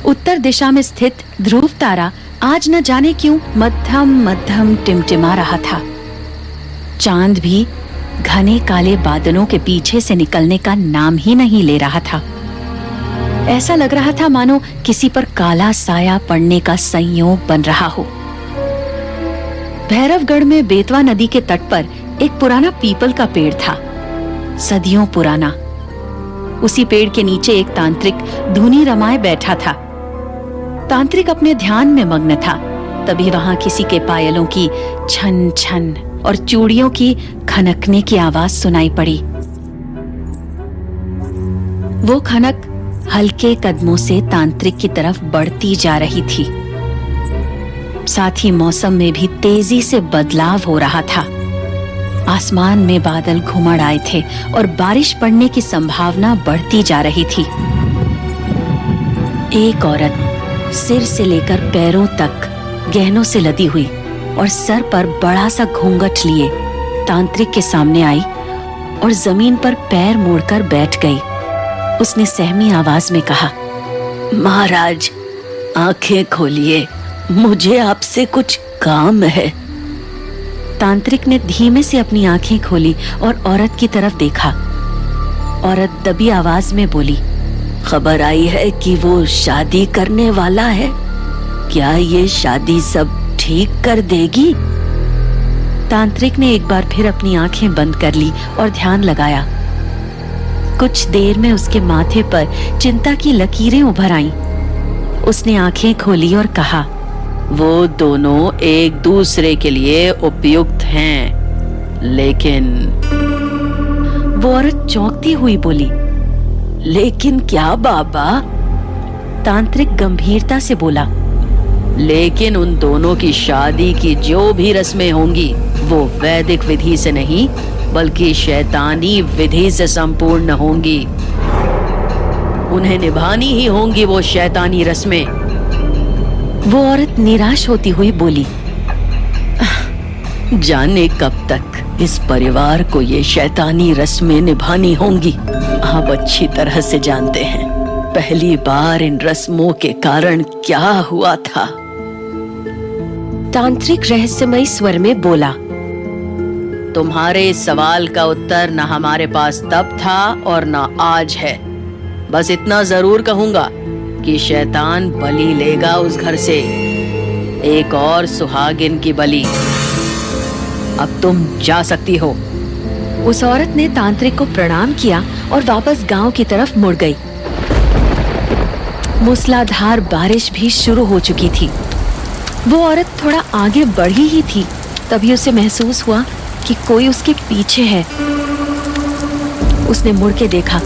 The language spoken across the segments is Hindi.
उत्तर दिशा में स्थित ध्रुव तारा आज न जाने क्यों मध्यम मध्यम टिमटिमा रहा था। चांद भी घने काले बादलों के पीछे से निकलने का नाम ही नहीं ले रहा था। ऐसा लग रहा था मानो किसी पर काला साया पड़ने का संयोग बन रहा हो। भैरवगढ़ में बेतवा नदी के तट पर एक पुराना पीपल का पेड़ था, सदियों पुराना। उसी पेड़ के नीचे एक तांत्रिक धुनी रमाए बैठा था। तांत्रिक अपने ध्यान में मग्न था। तभी वहां किसी के पायलों की छन छन और चूड़ियों की खनकने की आवाज सुनाई पड़ी। वो खनक हल्के कदमों से तांत्रिक की तरफ बढ़ती जा रही थी। साथ ही मौसम में भी तेजी से बदलाव हो रहा था। आसमान में बादल घुमड़ आए थे और बारिश पड़ने की संभावना बढ़ती जा रही थी। एक औरत सिर से लेकर पैरों तक गहनों से लदी हुई और सर पर बड़ा सा घूंघट लिए तांत्रिक के सामने आई और जमीन पर पैर मोड़कर बैठ गई। उसने सहमी आवाज में कहा, महाराज, आंखें खोलिए, मुझे आपसे कुछ काम है। तांत्रिक ने धीमे से अपनी आंखें खोली और औरत की तरफ देखा। औरत दबी आवाज में बोली, खबर आई है कि वो शादी करने वाला है। क्या ये शादी सब ठीक कर देगी? तांत्रिक ने एक बार फिर अपनी आंखें बंद कर ली और ध्यान लगाया। कुछ देर में उसके माथे पर चिंता की लकीरें उभर आईं। उसने आंखें खोली और कहा, वो दोनों एक दूसरे के लिए उपयुक्त हैं, लेकिन वो औरत चौंकती हुई बोली, लेकिन क्या बाबा? तांत्रिक गंभीरता से बोला, लेकिन उन दोनों की शादी की जो भी रस्में होंगी वो वैदिक विधि से नहीं बल्कि शैतानी विधि से संपूर्ण होंगी। उन्हें निभानी ही होंगी वो शैतानी रस्में। वो औरत निराश होती हुई बोली, जाने कब तक इस परिवार को ये शैतानी रस्में निभानी होंगी। आप अच्छी तरह से जानते हैं पहली बार इन रस्मों के कारण क्या हुआ था। तांत्रिक रहस्यमयी स्वर में बोला, तुम्हारे इस सवाल का उत्तर न हमारे पास तब था और न आज है। बस इतना जरूर कहूंगा कि शैतान बलि लेगा उस घर से, एक और सुहागिन की बलि। अब तुम जा सकती हो। उस औरत ने तांत्रिक को प्रणाम किया और वापस गांव की तरफ मुड़ गई। मूसलाधार बारिश भी शुरू हो चुकी थी। वो औरत थोड़ा आगे बढ़ी ही थी, तभी उसे महसूस हुआ कि कोई उसके पीछे है। उसने मुड़ के देखा,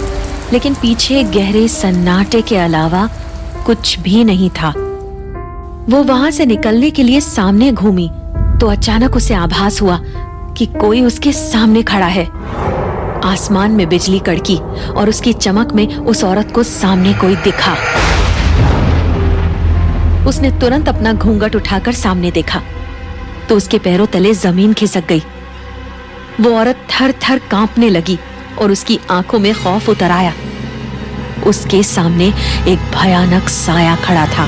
लेकिन पीछे गहरे सन्नाटे के अलावा कुछ भी नहीं था। वो वहां से निकलने के लिए सामने घूमी तो अचानक उसे आभास हुआ कि कोई उसके सामने खड़ा है। आसमान में बिजली कड़की और उसकी चमक में उस औरत को सामने कोई दिखा। उसने तुरंत अपना घूंघट उठाकर सामने देखा तो उसके पैरों तले जमीन खिसक गई। वो औरत थर थर कांपने लगी और उसकी आंखों में खौफ उतर आया। उसके सामने एक भयानक साया खड़ा था।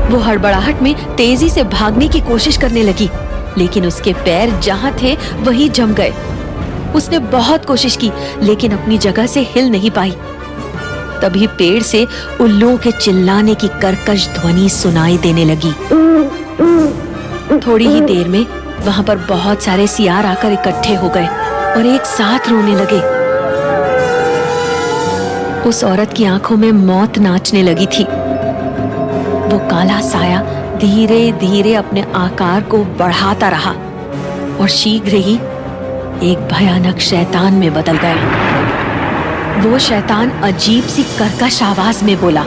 वो हड़बड़ाहट में तेजी से भागने की कोशिश करने लगी, लेकिन उसके पैर जहां थे वहीं जम गए। उसने बहुत कोशिश की, लेकिन अपनी जगह से हिल नहीं पाई। तभी पेड़ से उल्लुओं के चिल्लाने की कर्कश ध्वनि सुनाई देने लगी। थोड़ी ही देर में वहां पर बहुत सारे सियार आकर इकट्ठे हो गए और एक साथ रोने लगे। उस औरत की आंखों में मौत नाचने लगी थी। वो काला साया धीरे धीरे अपने आकार को बढ़ाता रहा और शीघ्र ही एक भयानक शैतान में बदल गया। वो शैतान अजीब सी कर्कश आवाज में बोला,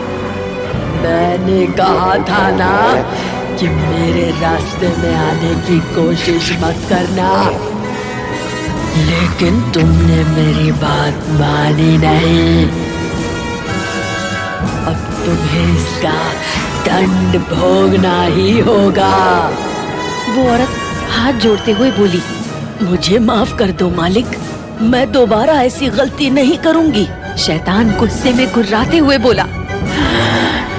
मैंने कहा था ना कि मेरे रास्ते में आने की कोशिश मत करना, लेकिन तुमने मेरी बात मानी नहीं। अब तुम्हें इसका दंड भोगना ही होगा। वो औरत हाथ जोड़ते हुए बोली, मुझे माफ कर दो मालिक, मैं दोबारा ऐसी गलती नहीं करूंगी। शैतान गुस्से में गुर्राते हुए बोला,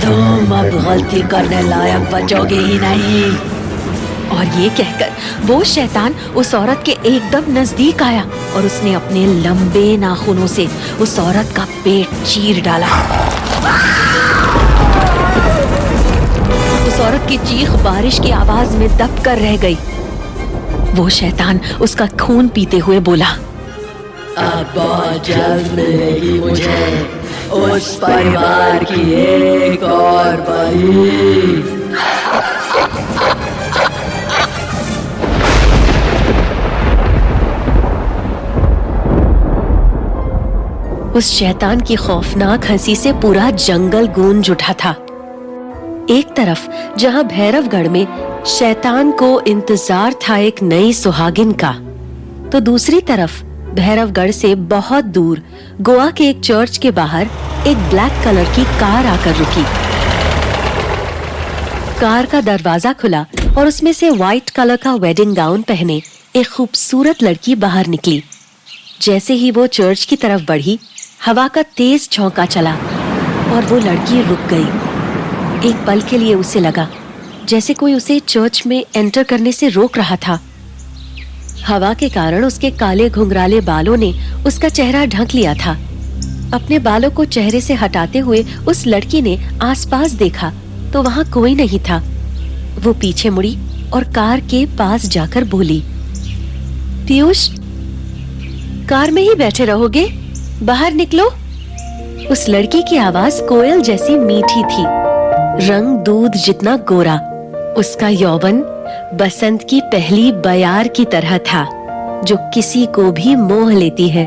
तुम अब गलती करने लायक बचोगे ही नहीं। और ये कहकर वो शैतान उस औरत के एकदम नजदीक आया और उसने अपने लंबे नाखूनों से उस औरत का पेट चीर डाला। उस औरत की चीख बारिश की आवाज में दब कर रह गई। वो शैतान उसका खून पीते हुए बोला, अब बहुत जल्द मिलेगी मुझे उस परिवार की एक और बलि। उस शैतान की खौफनाक हंसी से पूरा जंगल गूंज उठा था। एक तरफ जहां भैरवगढ़ में शैतान को इंतजार था एक नई सुहागिन का, तो दूसरी तरफ भैरवगढ़ से बहुत दूर गोवा के एक चर्च के बाहर एक ब्लैक कलर की कार आकर रुकी। कार का दरवाजा खुला और उसमें से व्हाइट कलर का वेडिंग गाउन पहने एक खूबसूरत लड़की बाहर निकली। जैसे ही वो चर्च की तरफ बढ़ी, हवा का तेज झोंका चला और वो लड़की रुक गई। एक पल के लिए उसे लगा जैसे कोई उसे चर्च में एंटर करने से रोक रहा था। हवा के कारण उसके काले घुंघराले बालों ने उसका चेहरा ढक लिया था। अपने बालों को चेहरे से हटाते हुए उस लड़की ने आसपास देखा तो वहां कोई नहीं था। वो पीछे मुड़ी और कार के पास जाकर बोली, पीयूष, कार में ही बैठे रहोगे? बाहर निकलो। उस लड़की की आवाज कोयल जैसी मीठी थी, रंग दूध जितना गोरा। उसका यौवन बसंत की पहली बयार की तरह था जो किसी को भी मोह लेती है।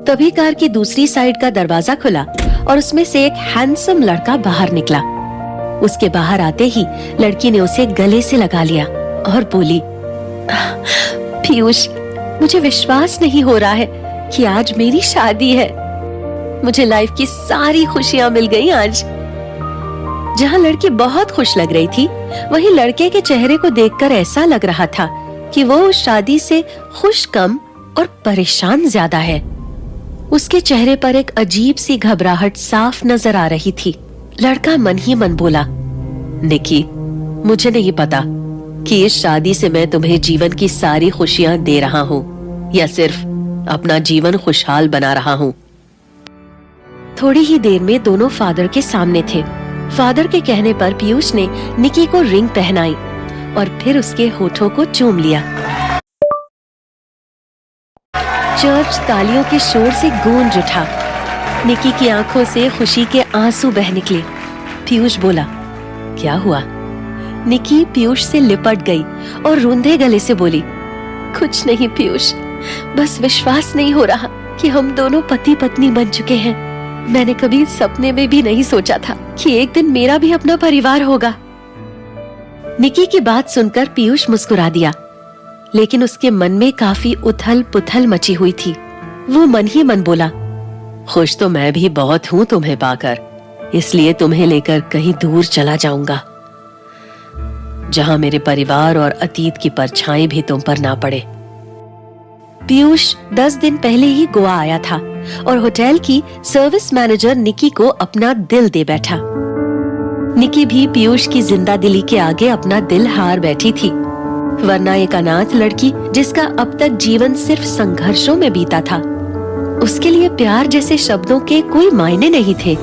तभी कार की दूसरी साइड का दरवाजा खुला और उसमें से एक हैंडसम लड़का बाहर निकला। उसके बाहर आते ही लड़की ने उसे गले से लगा लिया और बोली, पीयूष, मुझे विश्वास नहीं हो रहा है कि आज मेरी शादी है। मुझे लाइफ की सारी खुशियां मिल गई आज। जहां लड़की बहुत खुश लग रही थी, वहीं लड़के के चेहरे को देखकर ऐसा लग रहा था कि वो उस शादी से खुश कम और परेशान ज्यादा है। उसके चेहरे पर एक अजीब सी घबराहट साफ नजर आ रही थी। लड़का मन ही मन बोला, निकी, मुझे नहीं पता कि इस शादी से मैं तुम्हें जीवन की सारी खुशियां दे रहा हूँ या सिर्फ अपना जीवन खुशहाल बना रहा हूँ। थोड़ी ही देर में दोनों फादर के सामने थे। फादर के कहने पर पीयूष ने निकी को रिंग पहनाई और फिर उसके होठों को चूम लिया। चर्च तालियों के शोर से गूंज उठा। निकी की आंखों से खुशी के आंसू बह निकले। पीयूष बोला, क्या हुआ? निकी पीयूष से लिपट गई और रूंधे गले से बोली, कुछ नहीं पीयूष, बस विश्वास नहीं हो रहा कि हम दोनों पति पत्नी बन चुके हैं। मैंने कभी सपने में भी नहीं सोचा था कि एक दिन मेरा भी अपना परिवार होगा। निकी की बात सुनकर पीयूष मुस्कुरा दिया, लेकिन उसके मन में काफी उथल पुथल मची हुई थी। वो मन ही मन बोला, खुश तो मैं भी बहुत हूँ तुम्हें पाकर, इसलिए तुम्हें लेकर कहीं दूर चला जाऊंगा जहां मेरे परिवार और अतीत की परछाई भी तुम पर ना पड़े। पीयूष 10 दिन पहले ही गोवा आया था और होटल की सर्विस मैनेजर निकी को अपना दिल दे बैठा। निकी भी पीयूष की जिंदा दिली के आगे अपना दिल हार बैठी थी, वरना एक अनाथ लड़की जिसका अब तक जीवन सिर्फ संघर्षों में बीता था, उसके लिए प्यार जैसे शब्दों के कोई मायने नहीं थे।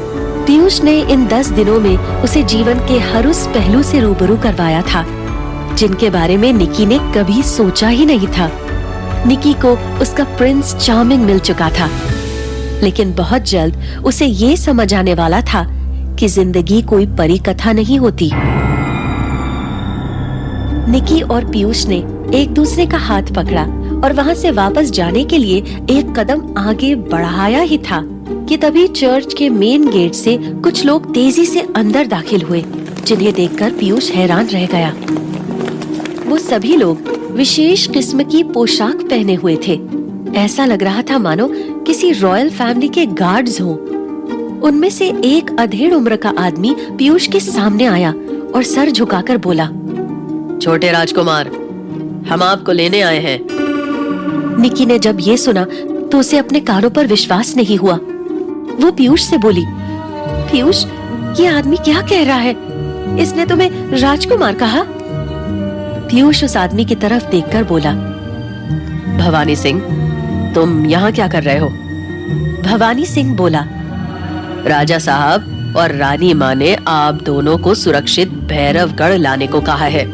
पीयूष ने इन 10 दिनों में उसे जीवन के हर उस पहलू से रूबरू करवाया था जिनके बारे में निकी ने कभी सोचा ही नहीं था। निकी को उसका प्रिंस चार्मिंग मिल चुका था, लेकिन बहुत जल्द उसे ये समझ आने वाला था कि जिंदगी कोई परी कथा नहीं होती। निकी और पीयूष ने एक दूसरे का हाथ पकड़ा और वहां से वापस जाने के लिए एक कदम आगे बढ़ाया ही था कि तभी चर्च के मेन गेट से कुछ लोग तेजी से अंदर दाखिल हुए, जिन्हें देखकर पीयूष हैरान रह गया। वो सभी लोग विशेष किस्म की पोशाक पहने हुए थे। ऐसा लग रहा था मानो किसी रॉयल फैमिली के गार्ड्स हों। उनमें से एक अधेड़ उम्र का आदमी पीयूष के सामने आया और सर झुकाकर बोला, छोटे राजकुमार, हम आपको लेने आए हैं। निकी ने जब ये सुना तो उसे अपने कानों पर विश्वास नहीं हुआ। वो पीयूष से बोली, पीयूष, ये आदमी क्या कह रहा है? इसने तुम्हें राजकुमार कहा? पीयूष उस आदमी की तरफ देखकर बोला, भवानी सिंह, तुम यहाँ क्या कर रहे हो? भवानी सिंह बोला, राजा साहब और रानी माँ ने आप दोनों को सुरक्षित भैरवगढ़ लाने को कहा है।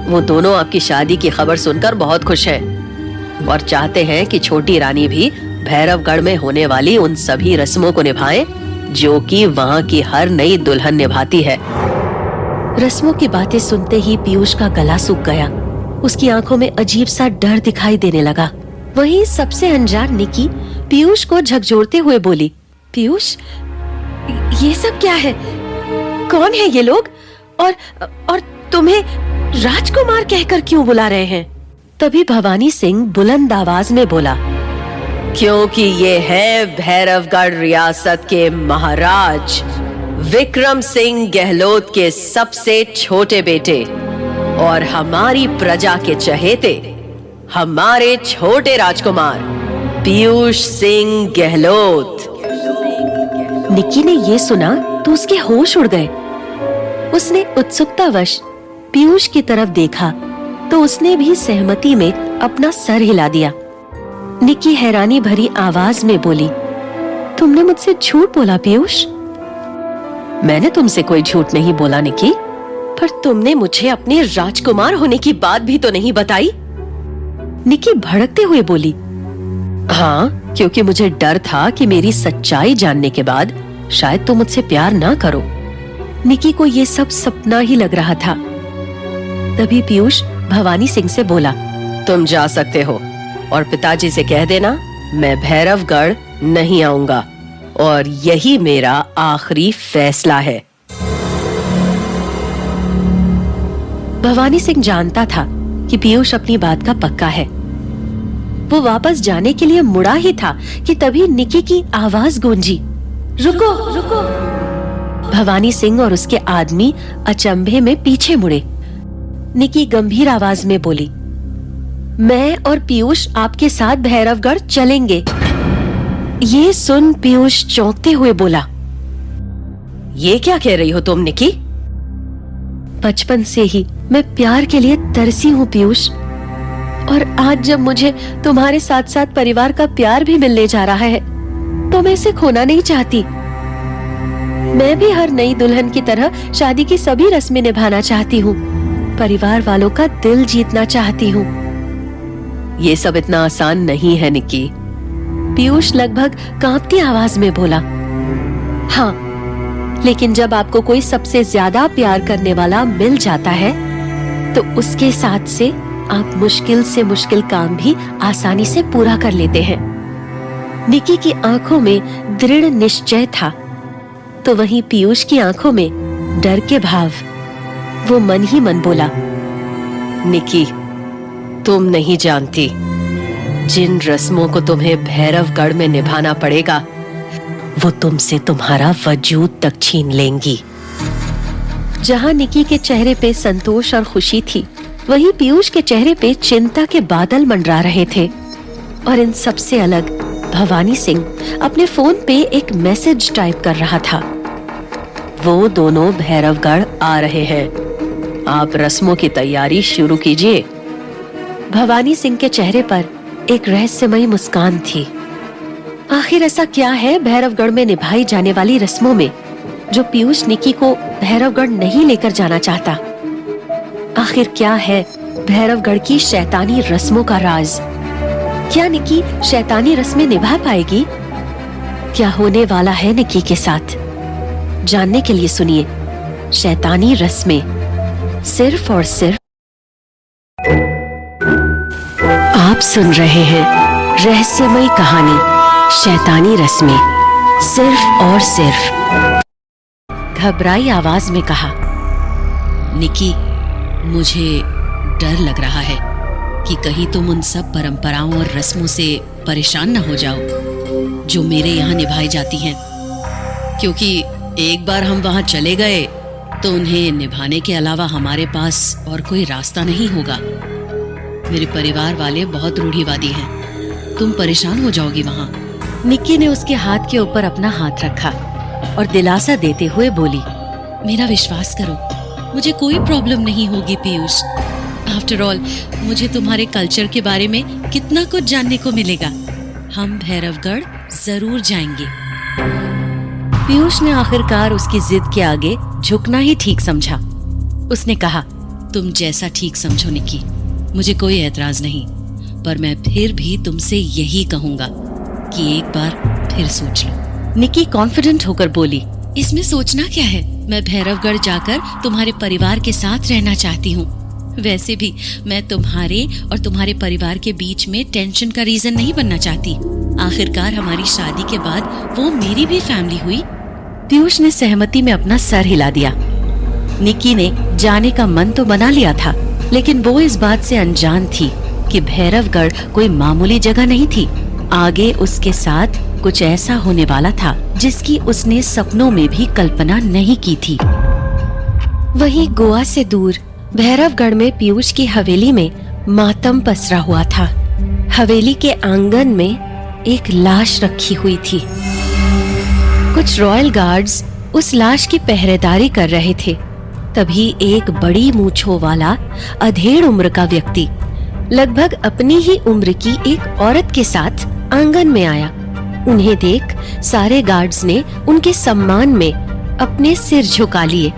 वो दोनों आपकी शादी की खबर सुनकर बहुत खुश हैं और चाहते हैं कि छोटी रानी भी भैरवगढ़ में होने वाली उन सभी रस्मों को निभाए जो कि वहाँ की हर नई दुल्हन निभाती है। रस्मों की बातें सुनते ही पीयूष का गला सूख गया। उसकी आंखों में अजीब सा डर दिखाई देने लगा। वहीं सबसे अनजान निकी पीयूष को झकझोरते हुए बोली, पीयूष, ये सब क्या है? कौन है ये लोग? और तुम्हें राजकुमार कहकर क्यों बुला रहे हैं? तभी भवानी सिंह बुलंद आवाज में बोला, क्योंकि ये है भैरवगढ़ रियासत के महाराज विक्रम सिंह गहलोत के सबसे छोटे बेटे और हमारी प्रजा के चहेते, हमारे छोटे राजकुमार पीयूष सिंह गहलोत। निकी ने ये सुना तो उसके होश उड़ गए। उसने उत्सुकतावश पीयूष की तरफ देखा तो उसने भी सहमति में अपना सर हिला दिया। निकी हैरानी भरी आवाज में बोली, तुमने मुझसे झूठ बोला पीयूष? मैंने तुमसे कोई झूठ नहीं बोला निकी। पर तुमने मुझे अपने राजकुमार होने की बात भी तो नहीं बताई। निकी भड़कते हुए बोली, हाँ, क्योंकि मुझे डर था कि मेरी सच्चाई जानने के बाद शायद तुम मुझसे प्यार ना करो। निकी को ये सब सपना ही लग रहा था। तभी पीयूष भवानी सिंह से बोला, तुम जा सकते हो और पिताजी से कह देना मैं भैरवगढ़ नहीं आऊंगा और यही मेरा आखिरी फैसला है। भवानी सिंह जानता था कि पीयूष अपनी बात का पक्का है। वो वापस जाने के लिए मुड़ा ही था कि तभी निकी की आवाज गूंजी, रुको रुको। भवानी सिंह और उसके आदमी अचंभे में पीछे मुड़े। निकी गंभीर आवाज में बोली, मैं और पीयूष आपके साथ भैरवगढ़ चलेंगे। ये सुन पीयूष चौंकते हुए बोला, ये क्या कह रही हो तुम निकी? बचपन से ही मैं प्यार के लिए तरसी हूँ पीयूष, और आज जब मुझे तुम्हारे साथ साथ परिवार का प्यार भी मिलने जा रहा है तो मैं इसे खोना नहीं चाहती। मैं भी हर नई दुल्हन की तरह शादी की सभी रस्में निभाना चाहती हूँ, परिवार वालों का दिल जीतना चाहती हूँ। ये सब इतना आसान नहीं है निकी। पीयूष लगभग कांपती आवाज में बोला, हाँ, लेकिन जब आपको कोई सबसे ज्यादा प्यार करने वाला मिल जाता है तो उसके साथ से आप मुश्किल से मुश्किल काम भी आसानी से पूरा कर लेते हैं। निकी की आंखों में दृढ़ निश्चय था तो वहीं पीयूष की आंखों में डर के भाव। वो मन ही मन बोला, निकी, तुम नहीं जानती जिन रस्मों को तुम्हें भैरवगढ़ में निभाना पड़ेगा वो तुमसे तुम्हारा वजूद तक छीन लेंगी। जहां निकी के चेहरे पे संतोष और खुशी थी, वहीं पीयूष के चेहरे पे चिंता के बादल मंडरा रहे थे। और इन सबसे अलग भवानी सिंह अपने फोन पे एक मैसेज टाइप कर रहा था, वो दोनों भैरवगढ़ आ रहे हैं, आप रस्मों की तैयारी शुरू कीजिए। भवानी सिंह के चेहरे पर एक रहस्यमयी मुस्कान थी। आखिर ऐसा क्या है भैरवगढ़ में निभाई जाने वाली रस्मों में जो पीयूष निकी को भैरवगढ़ नहीं लेकर जाना चाहता? आखिर क्या है भैरवगढ़ की शैतानी रस्मों का राज? क्या निकी शैतानी रस्में निभा पाएगी? क्या होने वाला है निकी के साथ? जानने के लिए सुनिए शैतानी रस्में, सिर्फ और सिर्फ। आप सुन रहे हैं रहस्यमयी कहानी शैतानी रस्में, सिर्फ और सिर्फ। घबराई आवाज में कहा, निकी, मुझे डर लग रहा है कि कहीं तुम उन सब परंपराओं और रस्मों से परेशान न हो जाओ जो मेरे यहाँ निभाई जाती हैं, क्योंकि एक बार हम वहाँ चले गए तो उन्हें निभाने के अलावा हमारे पास और कोई रास्ता नहीं होगा। मेरे परिवार वाले बहुत रूढ़िवादी हैं, तुम परेशान हो जाओगी वहाँ। निकी ने उसके हाथ के ऊपर अपना हाथ रखा और दिलासा देते हुए बोली, मेरा विश्वास करो, मुझे कोई प्रॉब्लम नहीं होगी पीयूष। आफ्टर ऑल मुझे तुम्हारे कल्चर के बारे में कितना कुछ जानने को मिलेगा। हम भैरवगढ़ जरूर जाएंगे। पीयूष ने आखिरकार उसकी जिद के आगे झुकना ही ठीक समझा। उसने कहा, तुम जैसा ठीक समझो निकी, मुझे कोई एतराज नहीं, पर मैं फिर भी तुमसे यही कहूंगा कि एक बार फिर सोच लो। निकी कॉन्फिडेंट होकर बोली, इसमें सोचना क्या है, मैं भैरवगढ़ जाकर तुम्हारे परिवार के साथ रहना चाहती हूँ। वैसे भी मैं तुम्हारे और तुम्हारे परिवार के बीच में टेंशन का रीजन नहीं बनना चाहती। आखिरकार हमारी शादी के बाद वो मेरी भी फैमिली हुई। पीयूष ने सहमति में अपना सर हिला दिया। निकी ने जाने का मन तो बना लिया था, लेकिन वो इस बात से अनजान थी कि भैरवगढ़ कोई मामूली जगह नहीं थी। आगे उसके साथ कुछ ऐसा होने वाला था जिसकी उसने सपनों में भी कल्पना नहीं की थी। वहीं गोवा से दूर भैरवगढ़ में पीयूष की हवेली में मातम पसरा हुआ था। हवेली के आंगन में एक लाश रखी हुई थी। कुछ रॉयल गार्ड्स उस लाश की पहरेदारी कर रहे थे। तभी एक बड़ी मूंछों वाला अधेड़ उम्र का व्यक्ति लगभग अपनी ही उम्र की एक औरत के साथ आंगन में आया। उन्हें देख सारे गार्ड्स ने उनके सम्मान में अपने सिर झुका लिए।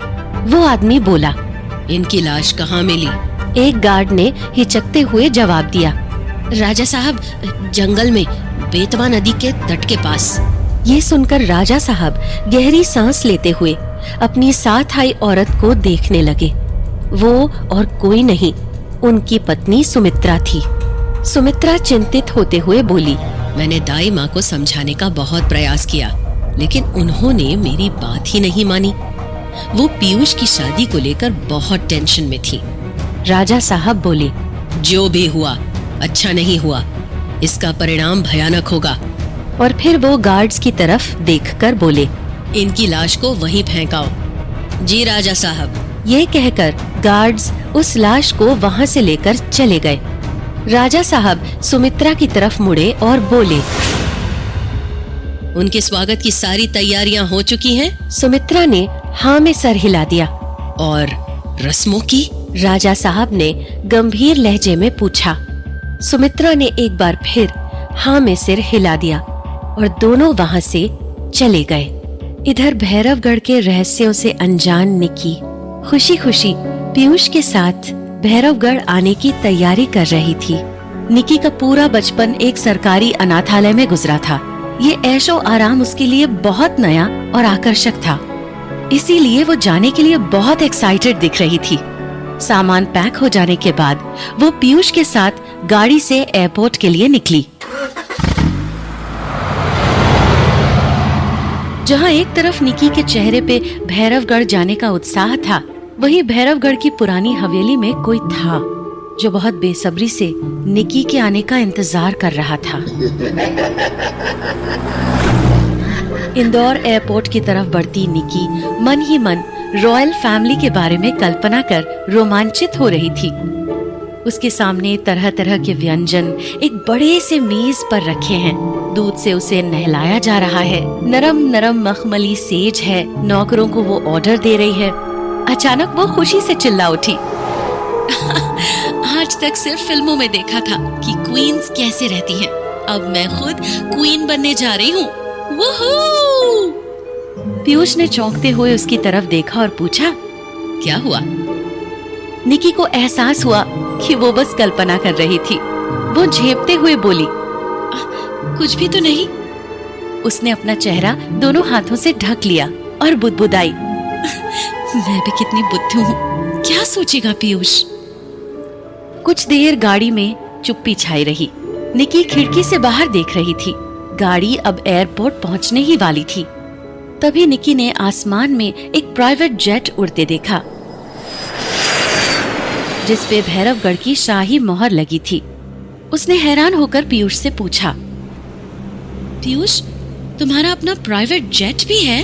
वो आदमी बोला, इनकी लाश कहाँ मिली? एक गार्ड ने हिचकते हुए जवाब दिया, राजा साहब, जंगल में बेतवा नदी के तट के पास। ये सुनकर राजा साहब गहरी सांस लेते हुए अपनी साथ आई औरत को देखने लगे। वो और कोई नहीं, उनकी पत्नी सुमित्रा थी। सुमित्रा चिंतित होते हुए बोली, मैंने दाई माँ को समझाने का बहुत प्रयास किया, लेकिन उन्होंने मेरी बात ही नहीं मानी। वो पीयूष की शादी को लेकर बहुत टेंशन में थी। राजा साहब बोले, जो भी हुआ अच्छा नहीं हुआ, इसका परिणाम भयानक होगा। और फिर वो गार्ड्स की तरफ देखकर बोले, इनकी लाश को वहीं फेंकाओ। जी राजा साहब। ये कहकर गार्ड्स उस लाश को वहाँ से लेकर चले गए। राजा साहब सुमित्रा की तरफ मुड़े और बोले, उनके स्वागत की सारी तैयारियां हो चुकी हैं? सुमित्रा ने हाँ में सर हिला दिया। और रस्मों की? राजा साहब ने गंभीर लहजे में पूछा। सुमित्रा ने एक बार फिर हाँ में सिर हिला दिया और दोनों वहाँ से चले गए। इधर भैरवगढ़ के रहस्यों से अनजान निकी खुशी खुशी पीयूष के साथ भैरवगढ़ आने की तैयारी कर रही थी। निकी का पूरा बचपन एक सरकारी अनाथालय में गुजरा था। ये ऐशो आराम उसके लिए बहुत नया और आकर्षक था, इसीलिए वो जाने के लिए बहुत एक्साइटेड दिख रही थी। सामान पैक हो जाने के बाद वो पीयूष के साथ गाड़ी से एयरपोर्ट के लिए निकली। जहाँ एक तरफ निकी के चेहरे पे भैरवगढ़ जाने का उत्साह था, वहीं भैरवगढ़ की पुरानी हवेली में कोई था जो बहुत बेसब्री से निकी के आने का इंतजार कर रहा था। इंदौर एयरपोर्ट की तरफ बढ़ती निकी मन ही मन रॉयल फैमिली के बारे में कल्पना कर रोमांचित हो रही थी। उसके सामने तरह तरह के व्यंजन एक बड़े से मेज पर रखे हैं। दूध से उसे नहलाया जा रहा है। नरम नरम मखमली सेज है। नौकरों को वो ऑर्डर दे रही है। अचानक वो खुशी से चिल्ला उठी, आज तक सिर्फ फिल्मों में देखा था कि क्वींस कैसे रहती हैं। अब मैं खुद क्वीन बनने जा रही हूँ। वूहू! पीयूष ने चौंकते हुए उसकी तरफ देखा और पूछा, क्या हुआ? निकी को एहसास हुआ कि वो बस कल्पना कर रही थी। वो झेपते हुए बोली, कुछ भी तो नहीं। उसने अपना चेहरा दोनों हाथों से ढक लिया और बुदबुदाई, मैं भी कितनी बुद्धू हूँ। क्या सोचेगा पीयूष? कुछ देर गाड़ी में चुप्पी छाई रही। निकी खिड़की से बाहर देख रही थी। गाड़ी अब एयरपोर्ट पहुंचने ही वाली थी। तभी निकी ने आसमान में एक प्राइवेट जेट उड़ते देखा, जिस पे भैरवगढ़ की शाही मोहर लगी थी। उसने हैरान होकर पीयूष से पूछा, पीयूष, तुम्हारा अपना प्राइवेट जेट भी है?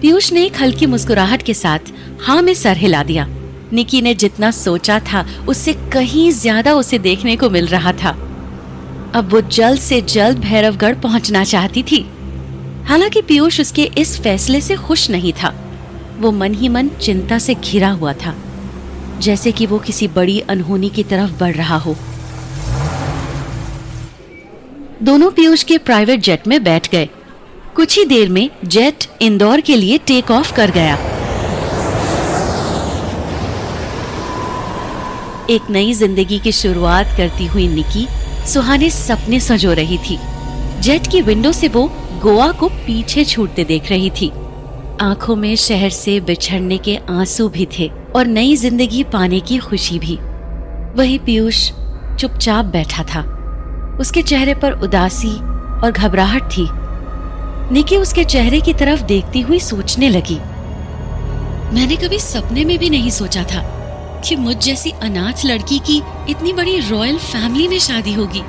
पीयूष ने एक हल्की मुस्कुराहट के साथ हाँ में सर हिला दिया। निकी ने जितना सोचा था उससे कहीं ज्यादा उसे देखने को मिल रहा था। अब वो जल्द से जल्द भैरवगढ़ पहुंचना चाहती थी। हालांकि पीयूष उसके इस फैसले से खुश नहीं था। वो मन ही मन चिंता से घिरा हुआ था, जैसे कि वो किसी बड़ी अनहोनी की तरफ बढ़ रहा हो। दोनों पीयूष के प्राइवेट जेट में बैठ गए। कुछ ही देर में जेट इंदौर के लिए टेक ऑफ कर गया। एक नई जिंदगी की शुरुआत करती हुई निकी सुहाने सपने संजो रही थी। जेट की विंडो से वो गोवा को पीछे छूटते देख रही थी। आंखों में शहर से बिछड़ने के आंसू भी थे और नई जिंदगी पाने की खुशी भी। वही पीयूष चुपचाप बैठा था। उसके चेहरे पर उदासी और घबराहट थी। निकी उसके चेहरे की तरफ देखती हुई सोचने लगी, मैंने कभी सपने में भी नहीं सोचा था कि मुझ जैसी अनाथ लड़की की इतनी बड़ी रॉयल फैमिली में शादी होगी।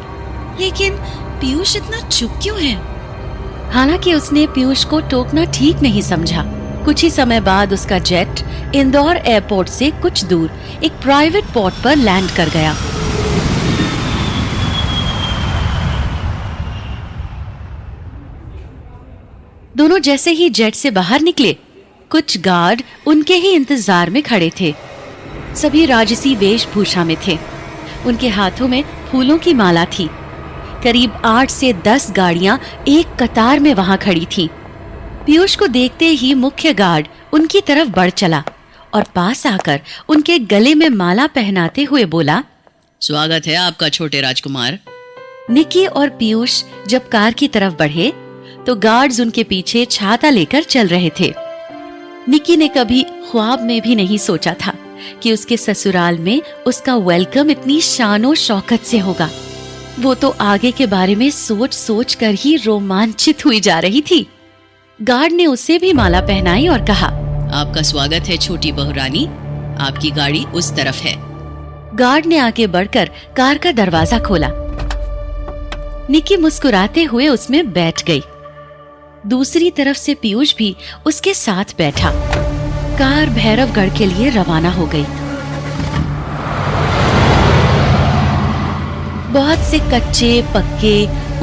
लेकिन पीयूष इतना चुप क्यों है? हालांकि उसने पीयूष को टोकना ठीक नहीं समझा। कुछ ही समय बाद उसका जेट इंदौर एयरपोर्ट से कुछ दूर एक प्राइवेट पोर्ट पर लैंड कर गया। दोनों जैसे ही जेट से बाहर निकले, कुछ गार्ड उनके ही इंतजार में खड़े थे। सभी राजसी वेशभूषा में थे। उनके हाथों में फूलों की माला थी। करीब 8 से 10 गाड़ियां एक कतार में वहां खड़ी थीं। पीयूष को देखते ही मुख्य गार्ड उनकी तरफ बढ़ चला और पास आकर उनके गले में माला पहनाते हुए बोला, स्वागत है आपका छोटे राजकुमार। निकी और पीयूष जब कार की तरफ बढ़े तो गार्ड्स उनके पीछे छाता लेकर चल रहे थे। निकी ने कभी ख्वाब में भी नहीं सोचा था कि उसके ससुराल में उसका वेलकम इतनी शानो शौकत से होगा। वो तो आगे के बारे में सोच सोच कर ही रोमांचित हुई जा रही थी। गार्ड ने उसे भी माला पहनाई और कहा, आपका स्वागत है छोटी बहू रानी, आपकी गाड़ी उस तरफ है। गार्ड ने आगे बढ़कर कार का दरवाजा खोला। निकी मुस्कुराते हुए उसमें बैठ गई। दूसरी तरफ से पीयूष भी उसके साथ बैठा। कार भैरवगढ़ के लिए रवाना हो गई। बहुत से कच्चे पक्के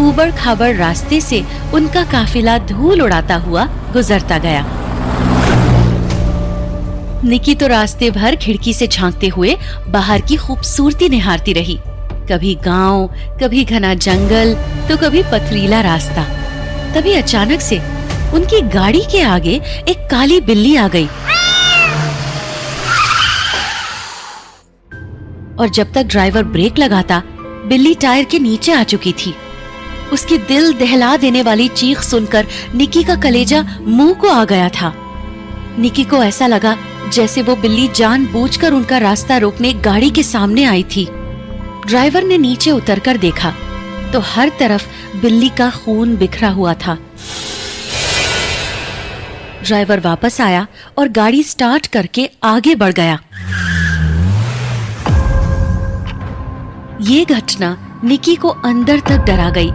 ऊबड़ खाबड़ रास्ते से उनका काफिला धूल उड़ाता हुआ गुजरता गया। निकी तो रास्ते भर खिड़की से झांकते हुए बाहर की खूबसूरती निहारती रही। कभी गांव, कभी घना जंगल, तो कभी पथरीला रास्ता। तभी अचानक से उनकी गाड़ी के आगे एक काली बिल्ली आ गई और जब तक ड्राइवर ब्रेक लगाता, बिल्ली टायर के नीचे आ चुकी थी। उसकी दिल दहला देने वाली चीख सुनकर निकी का कलेजा मुंह को आ गया था। निकी को ऐसा लगा जैसे वो बिल्ली जानबूझकर उनका रास्ता रोकने गाड़ी के सामने आई थी। ड्राइवर ने नीचे उतरकर देखा तो हर तरफ बिल्ली का खून बिखरा हुआ था। ड्राइवर वापस आया और गाड़ी स्टार्ट करके आगे बढ़ गया। ये घटना निकी को अंदर तक डरा गई,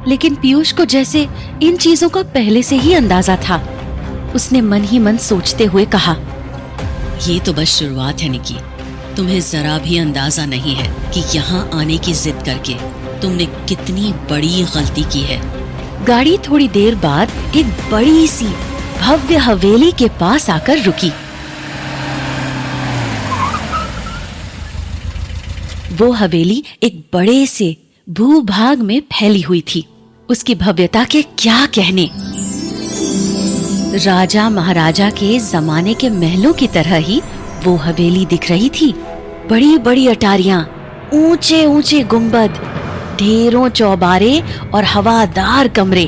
लेकिन पीयूष को जैसे इन चीजों का पहले से ही अंदाजा था। उसने मन ही मन सोचते हुए कहा, ये तो बस शुरुआत है निकी। तुम्हें जरा भी अंदाजा नहीं है कि यहाँ आने की जिद करके तुमने कितनी बड़ी गलती की है। गाड़ी थोड़ी देर बाद एक बड़ी सी भव्य हवेली के पास आकर रुकी। वो हवेली एक बड़े से भूभाग में फैली हुई थी। उसकी भव्यता के क्या कहने। राजा महाराजा के जमाने के महलों की तरह ही वो हवेली दिख रही थी। बड़ी बड़ी अटारियां, ऊंचे ऊंचे गुंबद, ढेरों चौबारे और हवादार कमरे।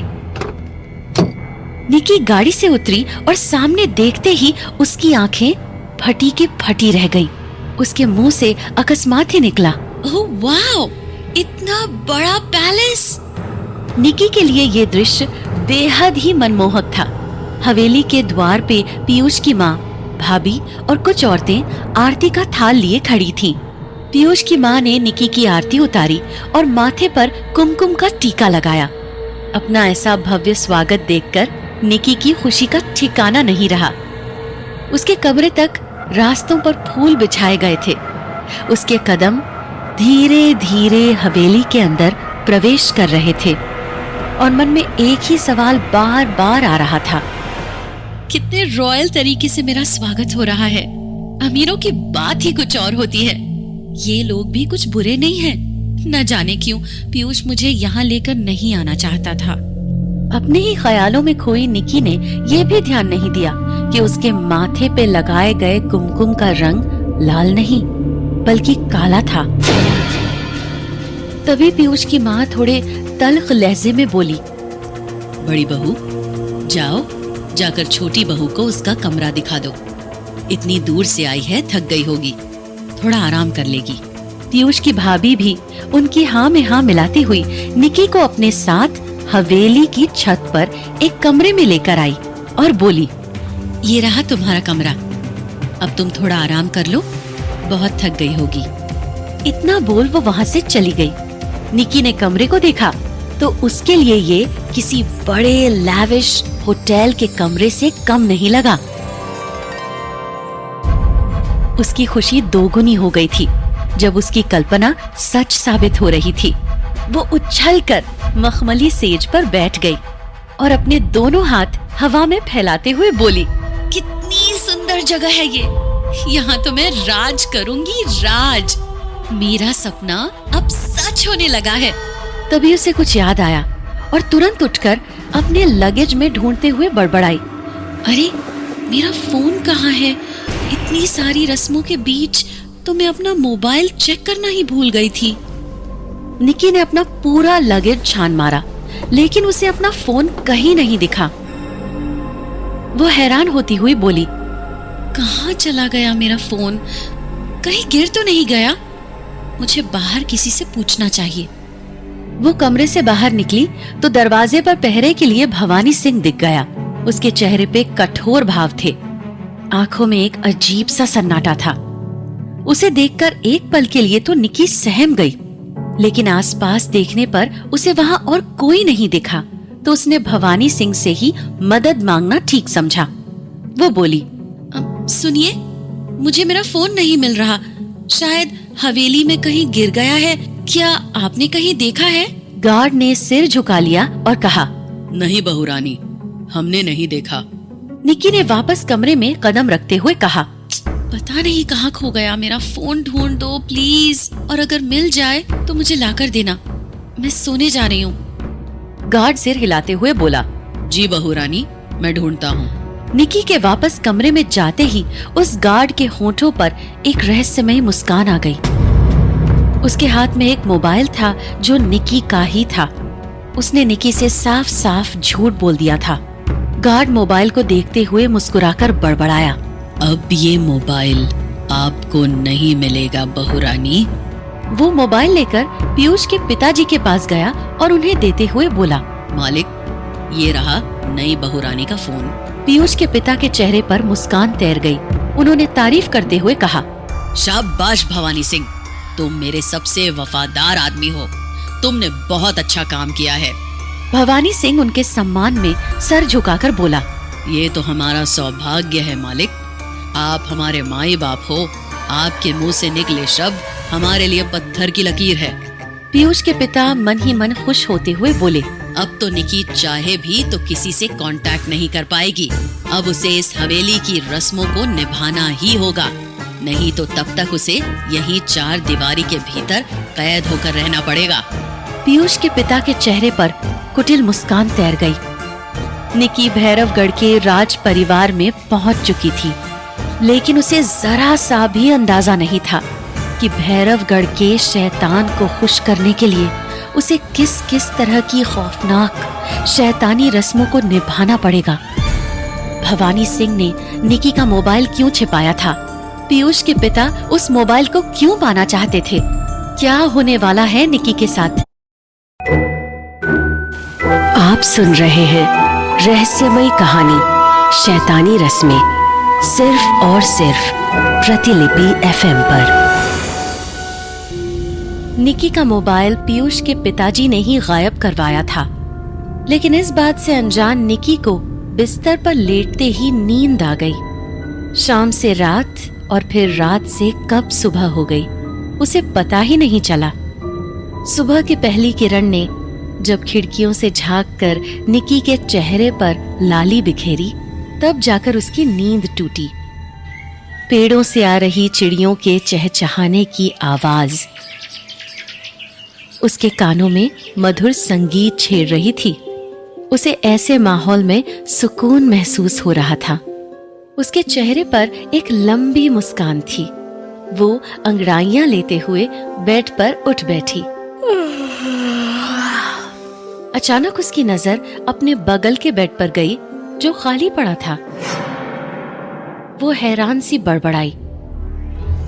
निकी गाड़ी से उतरी और सामने देखते ही उसकी आंखें फटी की फटी रह गईं। उसके मुंह से अकस्मात ही निकला, ओह वाओ, इतना बड़ा पैलेस। निकी के लिए ये दृश्य बेहद ही मनमोहक था। हवेली के द्वार पे पीयूष की माँ, भाभी और कुछ औरतें आरती का थाल लिए खड़ी थीं। पीयूष की माँ ने निकी की आरती उतारी और माथे पर कुमकुम का टीका लगाया। अपना ऐसा भव्य स्वागत देखकर निकी की खुशी का ठिकाना नहीं रहा। उसके कमरे तक रास्तों पर फूल बिछाए गए थे। उसके कदम धीरे धीरे हवेली के अंदर प्रवेश कर रहे थे। और मन में एक ही सवाल बार बार आ रहा था। कितने रॉयल तरीके से मेरा स्वागत हो रहा है। अमीरों की बात ही कुछ और होती है। ये लोग भी कुछ बुरे नहीं हैं। न जाने क्यों पीयूष मुझे यहाँ लेकर नहीं आना चाहता था। अपने ही ख्यालों में खोई निकी ने यह भी ध्यान नहीं दिया कि उसके माथे पे लगाए गए कुमकुम का रंग लाल नहीं बल्कि काला था। तभी पीयूष की माँ थोड़े तल्ख लहजे में बोली, बड़ी बहू, जाओ जाकर छोटी बहू को उसका कमरा दिखा दो। इतनी दूर से आई है, थक गई होगी, थोड़ा आराम कर लेगी। पीयूष की भाभी भी उनकी हाँ में हाँ मिलाती हुई निकी को अपने साथ हवेली की छत पर एक कमरे में लेकर आई और बोली, ये रहा तुम्हारा कमरा, अब तुम थोड़ा आराम कर लो, बहुत थक गई होगी। इतना बोल वो वहाँ से चली गई। निकी ने कमरे को देखा तो उसके लिए ये किसी बड़े लैविश होटल के कमरे से कम नहीं लगा। उसकी खुशी दोगुनी हो गई थी जब उसकी कल्पना सच साबित हो रही थी। वो उछलकर मखमली सेज पर बैठ गई और अपने दोनों हाथ हवा में फैलाते हुए बोली, कितनी सुंदर जगह है ये, यहाँ तो मैं राज करूंगी, राज। मेरा सपना अब सच होने लगा है। तभी उसे कुछ याद आया और तुरंत उठकर अपने लगेज में ढूंढते हुए बड़बड़ाई, अरे मेरा फोन कहाँ है? इतनी सारी रस्मों के बीच तो मैं अपना मोबाइल चेक करना ही भूल गई थी। निकी ने अपना पूरा लगेज छान मारा लेकिन उसे अपना फोन कहीं नहीं दिखा। वो हैरान होती हुई बोली, कहाँ चला गया मेरा फोन? कहीं गिर तो नहीं गया? मुझे बाहर किसी से पूछना चाहिए। वो कमरे से बाहर निकली तो दरवाजे पर पहरे के लिए भवानी सिंह दिख गया। उसके चेहरे पे कठोर भाव थे, आंखों में एक अजीब सा सन्नाटा था। उसे देखकर एक पल के लिए तो निकी सहम गई, लेकिन आसपास देखने पर उसे वहां और कोई नहीं दिखा तो उसने भवानी सिंह से ही मदद मांगना ठीक समझा। वो बोली, सुनिए, मुझे मेरा फोन नहीं मिल रहा, शायद हवेली में कहीं गिर गया है, क्या आपने कहीं देखा है? गार्ड ने सिर झुका लिया और कहा, नहीं बहू रानी, हमने नहीं देखा। निकी ने वापस कमरे में कदम रखते हुए कहा, पता नहीं कहाँ खो गया मेरा फोन, ढूंढ दो प्लीज, और अगर मिल जाए तो मुझे लाकर देना, मैं सोने जा रही हूँ। गार्ड सिर हिलाते हुए बोला, जी बहू रानी, मैं ढूंढता हूँ। निकी के वापस कमरे में जाते ही उस गार्ड के होठों पर एक रहस्यमयी मुस्कान आ गई। उसके हाथ में एक मोबाइल था जो निकी का ही था। उसने निकी से साफ साफ झूठ बोल दिया था। गार्ड मोबाइल को देखते हुए मुस्कुराकर बड़बड़ाया, अब ये मोबाइल आपको नहीं मिलेगा बहू रानी। वो मोबाइल लेकर पीयूष के पिताजी के पास गया और उन्हें देते हुए बोला, मालिक, ये रहा नई बहू रानी का फोन। पीयूष के पिता के चेहरे पर मुस्कान तैर गई। उन्होंने तारीफ करते हुए कहा, शाबाश भवानी सिंह, तुम मेरे सबसे वफादार आदमी हो, तुमने बहुत अच्छा काम किया है। भवानी सिंह उनके सम्मान में सर झुकाकर बोला, ये तो हमारा सौभाग्य है मालिक, आप हमारे माई बाप हो, आपके मुंह से निकले शब्द हमारे लिए पत्थर की लकीर है। पीयूष के पिता मन ही मन खुश होते हुए बोले, अब तो निकी चाहे भी तो किसी से कांटेक्ट नहीं कर पाएगी। अब उसे इस हवेली की रस्मों को निभाना ही होगा, नहीं तो तब तक उसे यहीं चार दीवारी के भीतर कैद होकर रहना पड़ेगा। पीयूष के पिता के चेहरे पर कुटिल मुस्कान तैर गई। निकी भैरवगढ़ के राज परिवार में पहुंच चुकी थी, लेकिन उसे जरा सा भी अंदाजा नहीं था कि भैरवगढ़ के शैतान को खुश करने के लिए उसे किस किस तरह की खौफनाक शैतानी रस्मों को निभाना पड़ेगा। भवानी सिंह ने निकी का मोबाइल क्यों छिपाया था? पीयूष के पिता उस मोबाइल को क्यों पाना चाहते थे? क्या होने वाला है निकी के साथ? आप सुन रहे हैं रहस्यमयी कहानी शैतानी रस्में, सिर्फ और सिर्फ प्रतिलिपि FM पर। निकी का मोबाइल पीयूष के पिताजी ने ही गायब करवाया था, लेकिन इस बात से अनजान निकी को बिस्तर पर लेटते ही नींद आ गई। शाम से रात और फिर रात से कब सुबह हो गई उसे पता ही नहीं चला। सुबह की पहली किरण ने जब खिड़कियों से झांककर निकी के चेहरे पर लाली बिखेरी, तब जाकर उसकी नींद टूटी। पेड़ों से आ रही चिड़ियों के चहचहाने की आवाज उसके कानों में मधुर संगीत छेड़ रही थी। उसे ऐसे माहौल में सुकून महसूस हो रहा था। उसके चेहरे पर एक लंबी मुस्कान थी। वो अंगड़ाइयां लेते हुए बेड पर उठ बैठी। अचानक उसकी नजर अपने बगल के बेड पर गई जो खाली पड़ा था। वो हैरान सी बड़बड़ाई,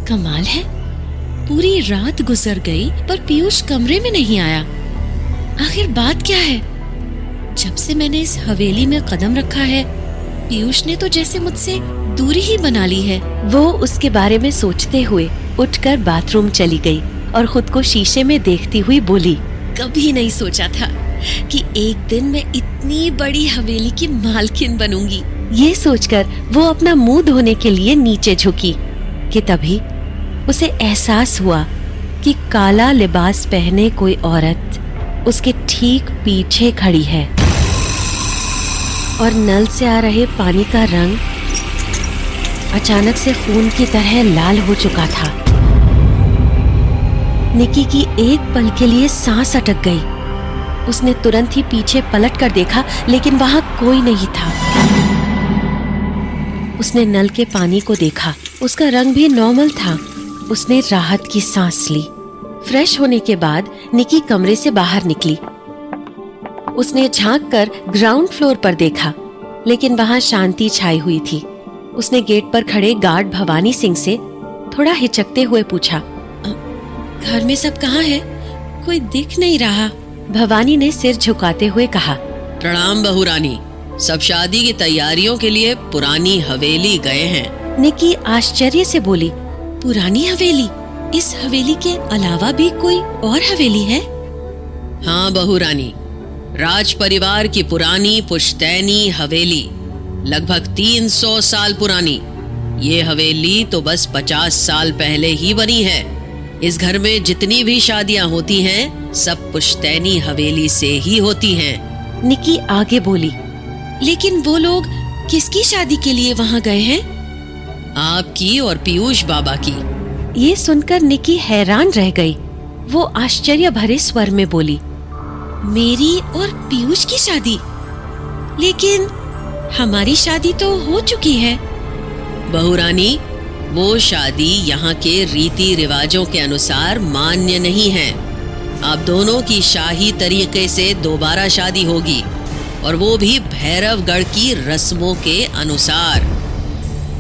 कमाल है, पूरी रात गुजर गई पर पीयूष कमरे में नहीं आया। आखिर बात क्या है? जब से मैंने इस हवेली में कदम रखा है, पीयूष ने तो जैसे मुझसे दूरी ही बना ली है। वो उसके बारे में सोचते हुए उठकर बाथरूम चली गई और खुद को शीशे में देखती हुई बोली, कभी नहीं सोचा था कि एक दिन मैं इतनी बड़ी हवेली की मालकिन बनूंगी। ये सोचकर वो अपना मुंह धोने के लिए नीचे झुकी कि तभी उसे एहसास हुआ कि काला लिबास पहने कोई औरत उसके ठीक पीछे खड़ी है और नल से आ रहे पानी का रंग अचानक से खून की तरह लाल हो चुका था। निकी की एक पल के लिए सांस अटक गई। उसने तुरंत ही पीछे पलट कर देखा, लेकिन वहां कोई नहीं था। उसने नल के पानी को देखा, उसका रंग भी नॉर्मल था। उसने राहत की सांस ली। फ्रेश होने के बाद निकी कमरे से बाहर निकली। उसने झांककर ग्राउंड फ्लोर पर देखा, लेकिन वहां शांति छाई हुई थी। उसने गेट पर खड़े गार्ड भवानी सिंह से थोड़ा हिचकते हुए पूछा, घर में सब कहाँ है? कोई दिख नहीं रहा। भवानी ने सिर झुकाते हुए कहा, प्रणाम बहू रानी, सब शादी की तैयारियों के लिए पुरानी हवेली गए हैं। निकी आश्चर्य से बोली, पुरानी हवेली? इस हवेली के अलावा भी कोई और हवेली है? हाँ बहू रानी, राज परिवार की पुरानी पुश्तैनी हवेली, लगभग 300 साल पुरानी। ये हवेली तो बस 50 साल पहले ही बनी है। इस घर में जितनी भी शादियां होती हैं, सब पुश्तैनी हवेली से ही होती हैं। निकी आगे बोली, लेकिन वो लोग किसकी शादी के लिए वहाँ गए हैं? आपकी और पीयूष बाबा की। ये सुनकर निकी हैरान रह गई। वो आश्चर्य भरे स्वर में बोली, मेरी और पीयूष की शादी? लेकिन हमारी शादी तो हो चुकी है। बहू रानी, वो शादी यहाँ के रीति रिवाजों के अनुसार मान्य नहीं है। आप दोनों की शाही तरीके से दोबारा शादी होगी, और वो भी भैरवगढ़ की रस्मों के अनुसार।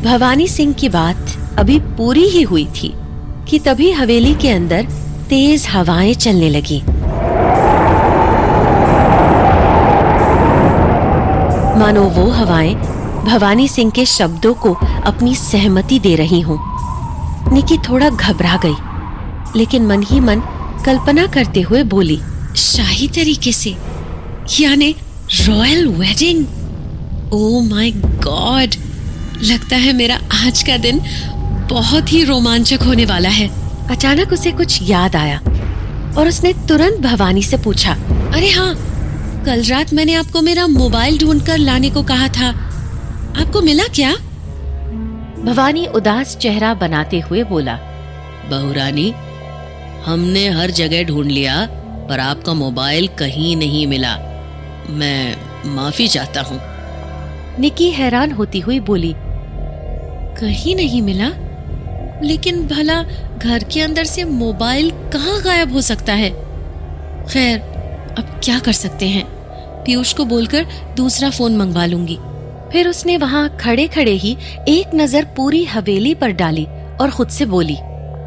भवानी सिंह की बात अभी पूरी ही हुई थी कि तभी हवेली के अंदर तेज हवाएं चलने लगी। मानो वो हवाएं भवानी सिंह के शब्दों को अपनी सहमति दे रही हों। निकी थोड़ा घबरा गई, लेकिन मन ही मन कल्पना करते हुए बोली, शाही तरीके से, यानी royal wedding. Oh my God, लगता है मेरा आज का दिन बहुत ही रोमांचक होने वाला है। अचानक उसे कुछ याद आया और उसने तुरंत भवानी से पूछा, अरे हाँ, कल रात मैंने आपको मेरा मोबाइल ढूंढकर लाने को कहा था, आपको मिला क्या? भवानी उदास चेहरा बनाते हुए बोला, बहू रानी, हमने हर जगह ढूंढ लिया, पर आपका मोबाइल कहीं नहीं मिला। मैं माफी चाहता हूँ। निकी हैरान होती हुई बोली, कहीं नहीं मिला? लेकिन भला घर के अंदर से मोबाइल कहाँ गायब हो सकता है? खैर, अब क्या कर सकते हैं, पीयूष को बोलकर दूसरा फोन मंगवा लूंगी। फिर उसने वहां खड़े खड़े ही एक नजर पूरी हवेली पर डाली और खुद से बोली,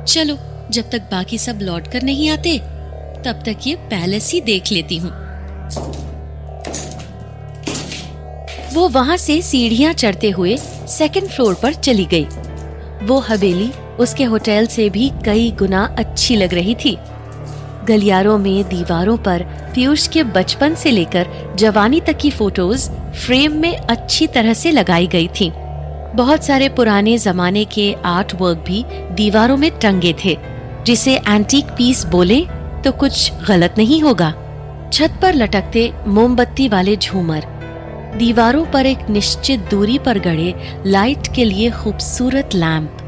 चलो जब तक बाकी सब लौट कर नहीं आते, तब तक ये पैलेस ही देख लेती हूँ। वो वहां से सीढ़ियां चढ़ते हुए सेकंड फ्लोर पर चली गई। वो हवेली उसके होटल से भी कई गुना अच्छी लग रही थी। गलियारों में दीवारों पर पीयूष के बचपन से लेकर जवानी तक की फोटोज फ्रेम में अच्छी तरह से लगाई गई थीं। बहुत सारे पुराने जमाने के आर्ट वर्क भी दीवारों में टंगे थे, जिसे एंटीक पीस बोले तो कुछ गलत नहीं होगा। छत पर लटकते मोमबत्ती वाले झूमर, दीवारों पर एक निश्चित दूरी पर गड़े लाइट के लिए खूबसूरत लैंप,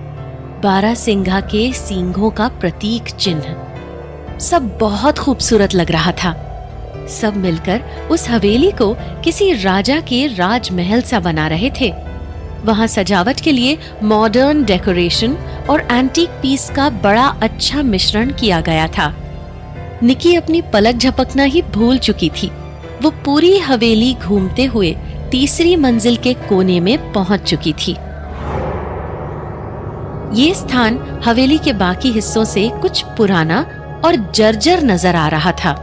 12 सिंघा के सींगों का प्रतीक चिन्ह, सब बहुत खूबसूरत लग रहा था। सब मिलकर उस हवेली को किसी राजा के राजमहल सा बना रहे थे। वहां सजावट के लिए मॉडर्न डेकोरेशन और एंटीक पीस का बड़ा अच्छा मिश्रण किया गया था। निकी अपनी पलक झपकना ही भूल चुकी थी। वो पूरी हवेली घूमते हुए तीसरी मंजिल के कोने में पहुंच चुकी थी। ये स्थान हवेली के बाकी हिस्सों से कुछ पुराना और जर्जर नजर आ रहा था,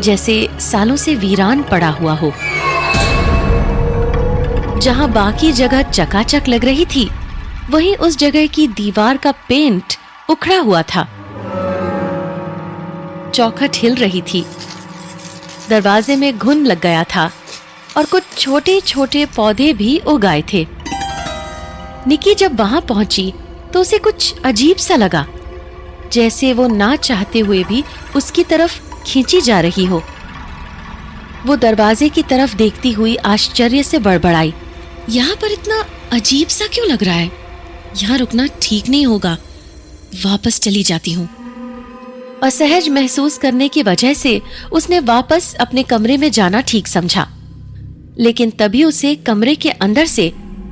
जैसे सालों से वीरान पड़ा हुआ हो। जहां बाकी जगह चकाचक लग रही थी, वहीं उस जगह की दीवार का पेंट उखड़ा हुआ था। चौखट हिल रही थी, दरवाजे में घुन लग गया था और कुछ छोटे छोटे पौधे भी उगाए थे। निकी जब वहां पहुंची तो उसे कुछ अजीब सा लगा, जैसे वो ना चाहते हुए भी उसकी तरफ खींची जा रही हो। वो दरवाजे की तरफ देखती हुई आश्चर्य से बड़बड़ाई, यहाँ पर इतना अजीब सा क्यों लग रहा है? यहाँ रुकना ठीक नहीं होगा, वापस चली जाती हूँ। असहज महसूस करने की वजह से उसने वापस अपने कमरे में जाना ठीक समझा, लेकिन तभी उसे कमरे के अंदर से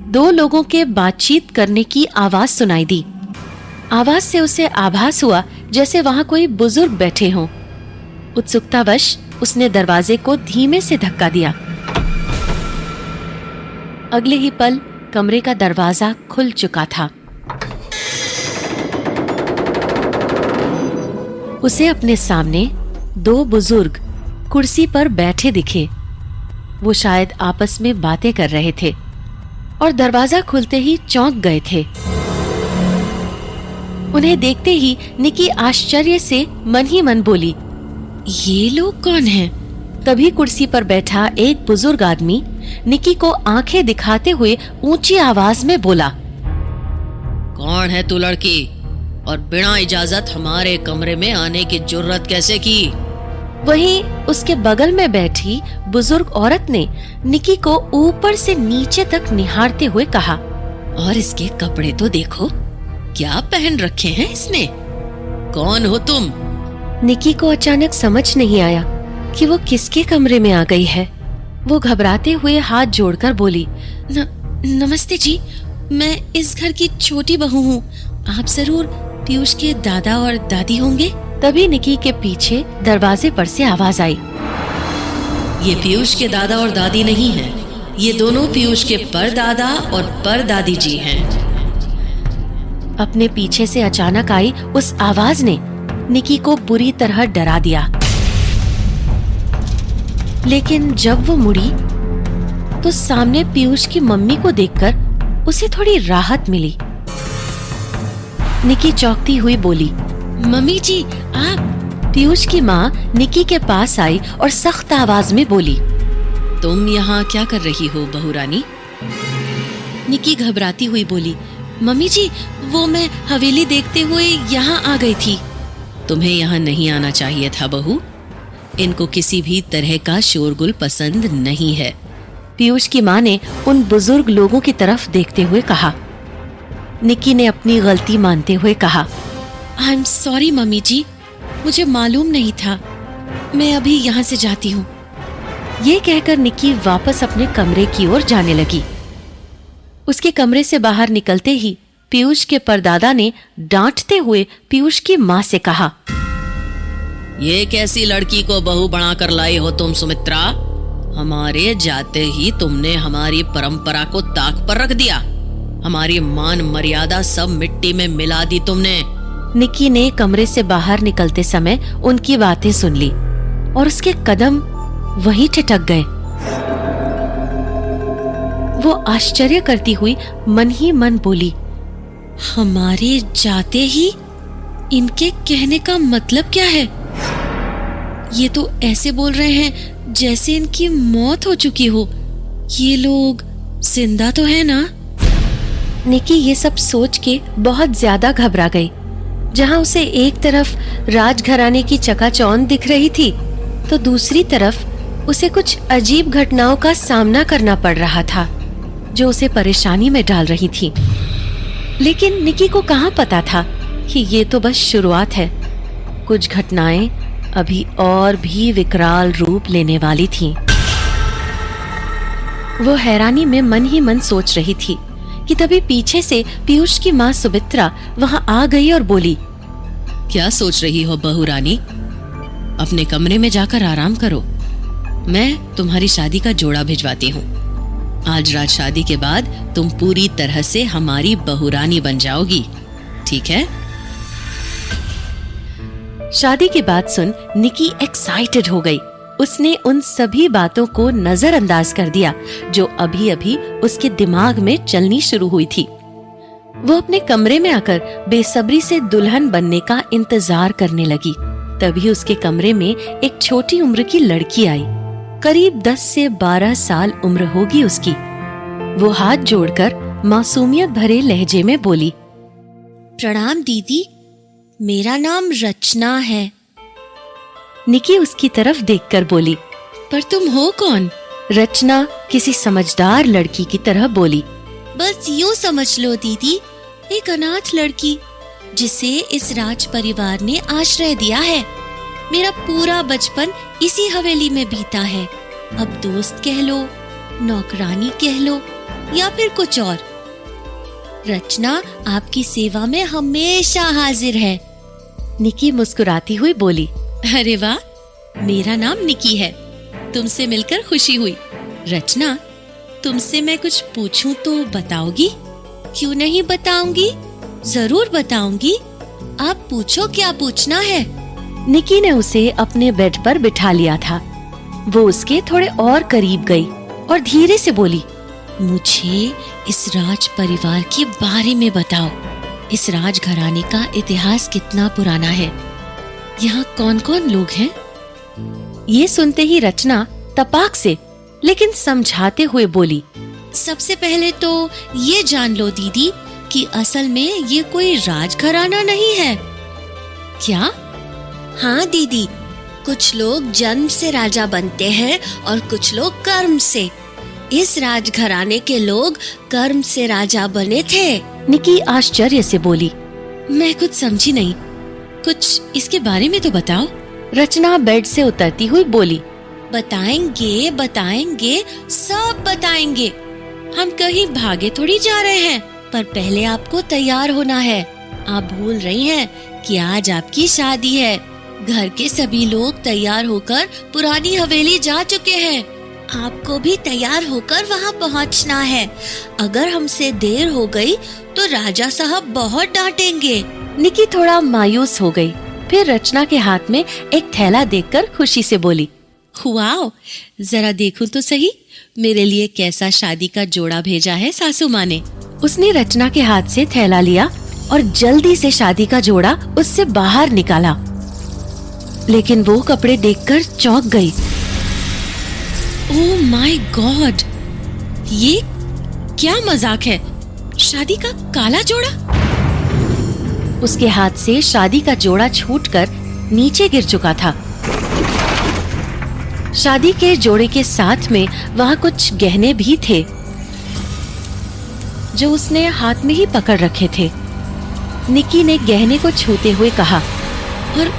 2 लोगों के बातचीत करने की आवाज सुनाई दी। आवाज से उसे आभास हुआ जैसे वहां कोई बुजुर्ग बैठे हों। उत्सुकतावश उसने दरवाजे को धीमे से धक्का दिया। अगले ही पल कमरे का दरवाजा खुल चुका था। उसे अपने सामने 2 बुजुर्ग कुर्सी पर बैठे दिखे। वो शायद आपस में बातें कर रहे थे और दरवाजा खुलते ही चौंक गए थे। उन्हें देखते ही निकी आश्चर्य से मन ही मन बोली, ये लोग कौन हैं? तभी कुर्सी पर बैठा एक बुजुर्ग आदमी निकी को आंखें दिखाते हुए ऊंची आवाज में बोला, कौन है तू लड़की, और बिना इजाजत हमारे कमरे में आने की जुर्रत कैसे की? वहीं उसके बगल में बैठी बुजुर्ग औरत ने निकी को ऊपर से नीचे तक निहारते हुए कहा, और इसके कपड़े तो देखो, क्या पहन रखे हैं इसने? कौन हो तुम? निकी को अचानक समझ नहीं आया कि वो किसके कमरे में आ गई है। वो घबराते हुए हाथ जोड़कर बोली, नमस्ते जी, मैं इस घर की छोटी बहू हूँ। आप जरूर पीयूष के दादा और दादी होंगे। तभी निकी के पीछे दरवाजे पर से आवाज आई, ये पीयूष के दादा और दादी नहीं हैं, ये दोनों पीयूष के परदादा और परदादी जी हैं। अपने पीछे से अचानक आई उस आवाज ने निकी को बुरी तरह डरा दिया। लेकिन जब वो मुड़ी तो सामने पीयूष की मम्मी को देखकर उसे थोड़ी राहत मिली। निकी चौंकती हुई बोली, मम्मी जी आप? पीयूष की माँ निकी के पास आई और सख्त आवाज में बोली, तुम यहाँ क्या कर रही हो बहू रानी? निकी घबराती हुई बोली, मम्मी जी वो मैं हवेली देखते हुए यहाँ आ गई थी। तुम्हें यहाँ नहीं आना चाहिए था बहू, इनको किसी भी तरह का शोरगुल पसंद नहीं है। पीयूष की माँ ने उन बुजुर्ग लोगों की तरफ देखते हुए कहा। निकी ने अपनी गलती मानते हुए कहा, आई एम सॉरी मम्मी जी, मुझे मालूम नहीं था, मैं अभी यहाँ से जाती हूँ। ये कहकर निकी वापस अपने कमरे की ओर जाने लगी। उसके कमरे से बाहर निकलते ही पीयूष के परदादा ने डांटते हुए पीयूष की माँ से कहा, ये कैसी लड़की को बहू बनाकर लाई हो तुम सुमित्रा? हमारे जाते ही तुमने हमारी परंपरा को ताक पर रख दिया, हमारी मान मर्यादा सब मिट्टी में मिला दी तुमने। निकी ने कमरे से बाहर निकलते समय उनकी बातें सुन ली और उसके कदम वहीं ठिठक गए। वो आश्चर्य करती हुई मन ही मन बोली, हमारे जाते ही? इनके कहने का मतलब क्या है? ये तो ऐसे बोल रहे हैं जैसे इनकी मौत हो चुकी हो। ये लोग जिंदा तो है ना? निकी ये सब सोच के बहुत ज्यादा घबरा गई। जहाँ उसे एक तरफ राजघराने की चकाचौंध दिख रही थी तो दूसरी तरफ उसे कुछ अजीब घटनाओं का सामना करना पड़ रहा था जो उसे परेशानी में डाल रही थी। लेकिन निकी को कहाँ पता था कि ये तो बस शुरुआत है, कुछ घटनाएं अभी और भी विकराल रूप लेने वाली थीं। वो हैरानी में मन ही मन सोच रही थी कि तभी पीछे से पीयूष की माँ सुमित्रा वहां आ गई और बोली, क्या सोच रही हो बहू रानी? अपने कमरे में जाकर आराम करो। मैं तुम्हारी शादी का जोड़ा भिजवाती हूँ। आज रात शादी के बाद तुम पूरी तरह से हमारी बहू रानी बन जाओगी, ठीक है? शादी की बात सुन निकी एक्साइटेड हो गई। उसने उन सभी बातों को नजरअंदाज कर दिया जो अभी अभी उसके दिमाग में चलनी शुरू हुई थी। वो अपने कमरे में आकर बेसब्री से दुल्हन बनने का इंतजार करने लगी। तभी उसके कमरे में एक छोटी उम्र की लड़की आई। करीब 10 से 12 साल उम्र होगी उसकी। वो हाथ जोड़कर मासूमियत भरे लहजे में बोली, प्रणाम दीदी, मेरा नाम रचना है। निकी उसकी तरफ देखकर बोली, पर तुम हो कौन? रचना किसी समझदार लड़की की तरह बोली, बस यूं समझ लो दीदी, एक अनाथ लड़की जिसे इस राज परिवार ने आश्रय दिया है। मेरा पूरा बचपन इसी हवेली में बीता है। अब दोस्त कह लो, नौकरानी कह लो या फिर कुछ और। रचना आपकी सेवा में हमेशा हाजिर है। निकी मुस्कुराती हुई बोली, अरे वाह, मेरा नाम निकी है। तुमसे मिलकर खुशी हुई। रचना, तुमसे मैं कुछ पूछूं तो बताओगी? क्यों नहीं बताऊंगी, जरूर बताऊंगी। आप पूछो, क्या पूछना है? निकी ने उसे अपने बेड पर बिठा लिया था। वो उसके थोड़े और करीब गई और धीरे से बोली, मुझे इस राज परिवार के बारे में बताओ। इस राजघराने का इतिहास कितना पुराना है? यहाँ कौन कौन लोग हैं? ये सुनते ही रचना तपाक से लेकिन समझाते हुए बोली, सबसे पहले तो ये जान लो दीदी कि असल में ये कोई राजघराना नहीं है। क्या? हाँ दीदी, कुछ लोग जन्म से राजा बनते हैं और कुछ लोग कर्म से। इस राजघराने के लोग कर्म से राजा बने थे। निकी आश्चर्य से बोली, मैं कुछ समझी नहीं, कुछ इसके बारे में तो बताओ। रचना बेड से उतरती हुई बोली, बताएंगे बताएंगे, सब बताएंगे। हम कहीं भागे थोड़ी जा रहे हैं, पर पहले आपको तैयार होना है। आप भूल रही हैं कि आज आपकी शादी है। घर के सभी लोग तैयार होकर पुरानी हवेली जा चुके हैं। आपको भी तैयार होकर वहाँ पहुँचना है। अगर हमसे देर हो गई तो राजा साहब बहुत डांटेंगे। निकी थोड़ा मायूस हो गई। फिर रचना के हाथ में एक थैला देखकर खुशी से बोली, वाओ, जरा देखूं तो सही, मेरे लिए कैसा शादी का जोड़ा भेजा है सासू माँ ने। उसने रचना के हाथ से थैला लिया और जल्दी से शादी का जोड़ा उससे बाहर निकाला। लेकिन वो कपड़े देखकर चौंक गई। ओह माय गॉड, ये क्या मजाक है? शादी का काला जोड़ा? उसके हाथ से शादी का जोड़ा छूटकर नीचे गिर चुका था। शादी के जोड़े के साथ में वहाँ कुछ गहने भी थे जो उसने हाथ में ही पकड़ रखे थे। निकी ने गहने को छूते हुए कहा, और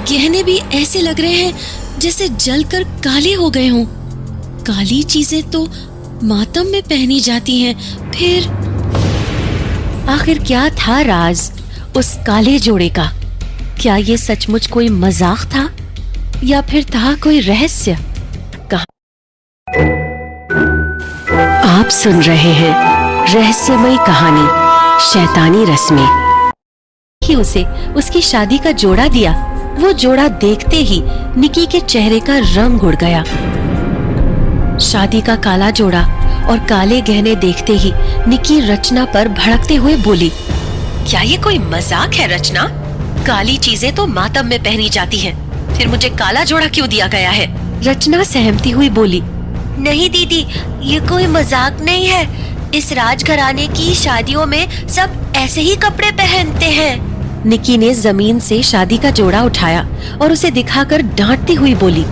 गहने भी ऐसे लग रहे हैं जैसे जलकर काले हो गए हों। काली चीजें तो मातम में पहनी जाती हैं। फिर आखिर क्या था राज उस काले जोड़े का? क्या ये सचमुच कोई मजाक था या फिर था कोई रहस्य? आप सुन रहे हैं रहस्यमयी कहानी शैतानी रस्में। ही उसे उसकी शादी का जोड़ा दिया। वो जोड़ा देखते ही निकी के चेहरे का रंग उड़ गया। शादी का काला जोड़ा और काले गहने देखते ही निकी रचना पर भड़कते हुए बोली, क्या ये कोई मजाक है रचना? काली चीजें तो मातम में पहनी जाती हैं, फिर मुझे काला जोड़ा क्यों दिया गया है? रचना सहमती हुई बोली, नहीं दीदी, ये कोई मजाक नहीं है। इस राजघराने की शादियों में सब ऐसे ही कपड़े पहनते हैं। निकी ने जमीन से शादी का जोड़ा उठाया और उसे दिखाकर डांटती हुई बोली,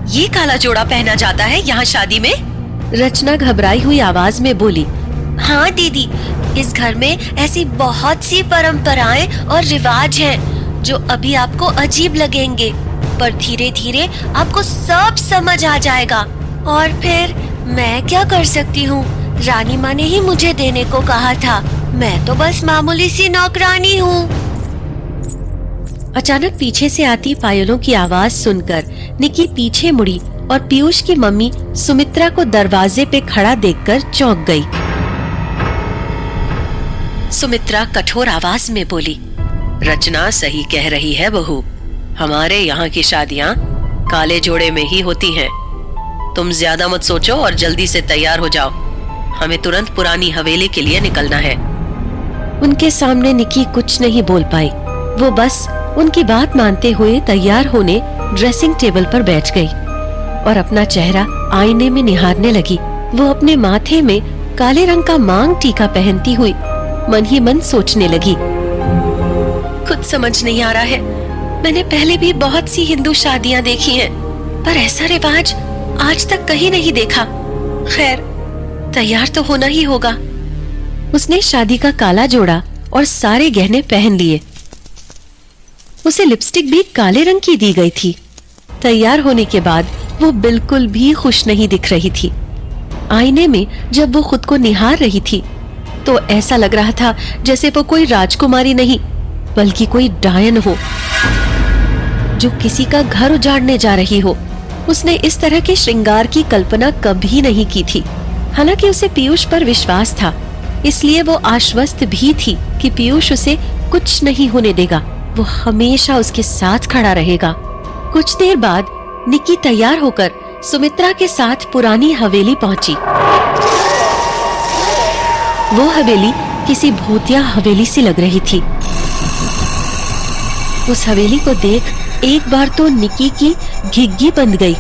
ये काला जोड़ा पहना जाता है यहाँ शादी में? रचना घबराई हुई आवाज में बोली, हाँ दीदी, इस घर में ऐसी बहुत सी परंपराएं और रिवाज हैं जो अभी आपको अजीब लगेंगे, पर धीरे धीरे आपको सब समझ आ जाएगा। और फिर मैं क्या कर सकती हूँ, रानी माँ ने ही मुझे देने को कहा था, मैं तो बस मामूली सी नौकरानी हूँ। अचानक पीछे से आती पायलों की आवाज सुनकर निकी पीछे मुड़ी और पीयूष की मम्मी सुमित्रा को दरवाजे पे खड़ा देखकर चौंक गई। सुमित्रा कठोर आवाज में बोली, रचना सही कह रही है बहू, हमारे यहाँ की शादियाँ काले जोड़े में ही होती हैं। तुम ज्यादा मत सोचो और जल्दी से तैयार हो जाओ, हमें तुरंत पुरानी हवेली के लिए निकलना है। उनके सामने निकी कुछ नहीं बोल पाई। वो बस उनकी बात मानते हुए तैयार होने ड्रेसिंग टेबल पर बैठ गई और अपना चेहरा आईने में निहारने लगी। वो अपने माथे में काले रंग का मांग टीका पहनती हुई मन ही मन सोचने लगी, कुछ समझ नहीं आ रहा है। मैंने पहले भी बहुत सी हिंदू शादियां देखी हैं, पर ऐसा रिवाज आज तक कहीं नहीं देखा। खैर, तैयार तो होना ही होगा। उसने शादी का काला जोड़ा और सारे गहने पहन लिए। उसे लिपस्टिक भी काले रंग की दी गई थी। तैयार होने के बाद वो बिल्कुल भी खुश नहीं दिख रही थी। आईने में जब वो खुद को निहार रही थी तो ऐसा लग रहा था जैसे वो कोई राजकुमारी नहीं बल्कि कोई डायन हो जो किसी का घर उजाड़ने जा रही हो। उसने इस तरह के श्रृंगार की कल्पना कभी नहीं की थी। हालांकि उसे पीयूष पर विश्वास था, इसलिए वो आश्वस्त भी थी कि पीयूष उसे कुछ नहीं होने देगा, वो हमेशा उसके साथ खड़ा रहेगा। कुछ देर बाद निकी तैयार होकर सुमित्रा के साथ पुरानी हवेली पहुंची। वो हवेली किसी भूतिया हवेली सी लग रही थी। उस हवेली को देख एक बार तो निकी की घिग्गी बंध गई।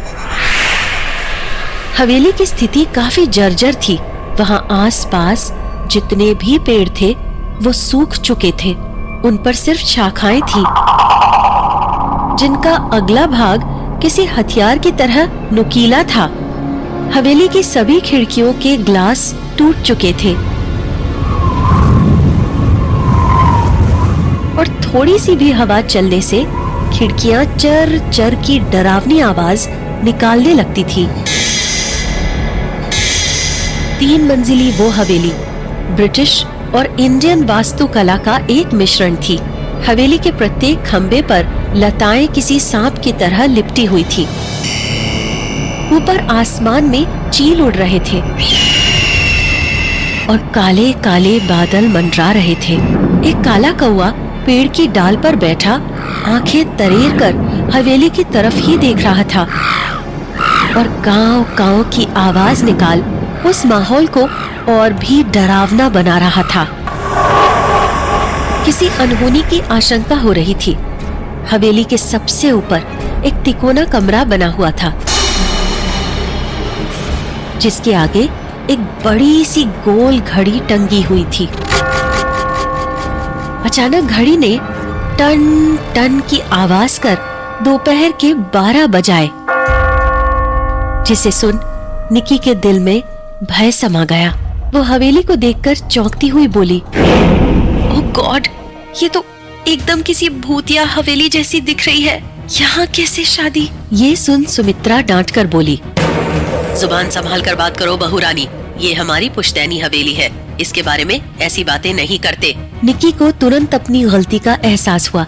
हवेली की स्थिति काफी जर्जर थी। वहां आसपास जितने भी पेड़ थे वो सूख चुके थे, उन पर सिर्फ शाखाएं थी जिनका अगला भाग किसी हथियार की तरह नुकीला था। हवेली की सभी खिड़कियों के ग्लास टूट चुके थे और थोड़ी सी भी हवा चलने से खिड़कियां चर चर की डरावनी आवाज निकालने लगती थी। 3 मंजिली वो हवेली ब्रिटिश और इंडियन वास्तुकला का एक मिश्रण थी। हवेली के प्रत्येक खंबे पर लताएं किसी सांप की तरह लिपटी हुई थी। ऊपर आसमान में चील उड़ रहे थे और काले काले बादल मंडरा रहे थे। एक काला कौवा पेड़ की डाल पर बैठा आंखें तरेर कर हवेली की तरफ ही देख रहा था और कांव कांव की आवाज निकाल उस माहौल को और भी डरावना बना रहा था। किसी अनहोनी की आशंका हो रही थी। हवेली के सबसे ऊपर एक तिकोना कमरा बना हुआ था जिसके आगे एक बड़ी सी गोल घड़ी टंगी हुई थी। अचानक घड़ी ने टन टन की आवाज कर दोपहर के 12 बजाए, जिसे सुन निकी के दिल में भय समा गया। वो हवेली को देखकर चौंकती हुई बोली, ओह गॉड, ये तो एकदम किसी भूतिया हवेली जैसी दिख रही है। यहाँ कैसे शादी? ये सुन सुमित्रा डांट कर बोली, जुबान संभाल कर बात करो बहू रानी, ये हमारी पुश्तैनी हवेली है, इसके बारे में ऐसी बातें नहीं करते। निकी को तुरंत अपनी गलती का एहसास हुआ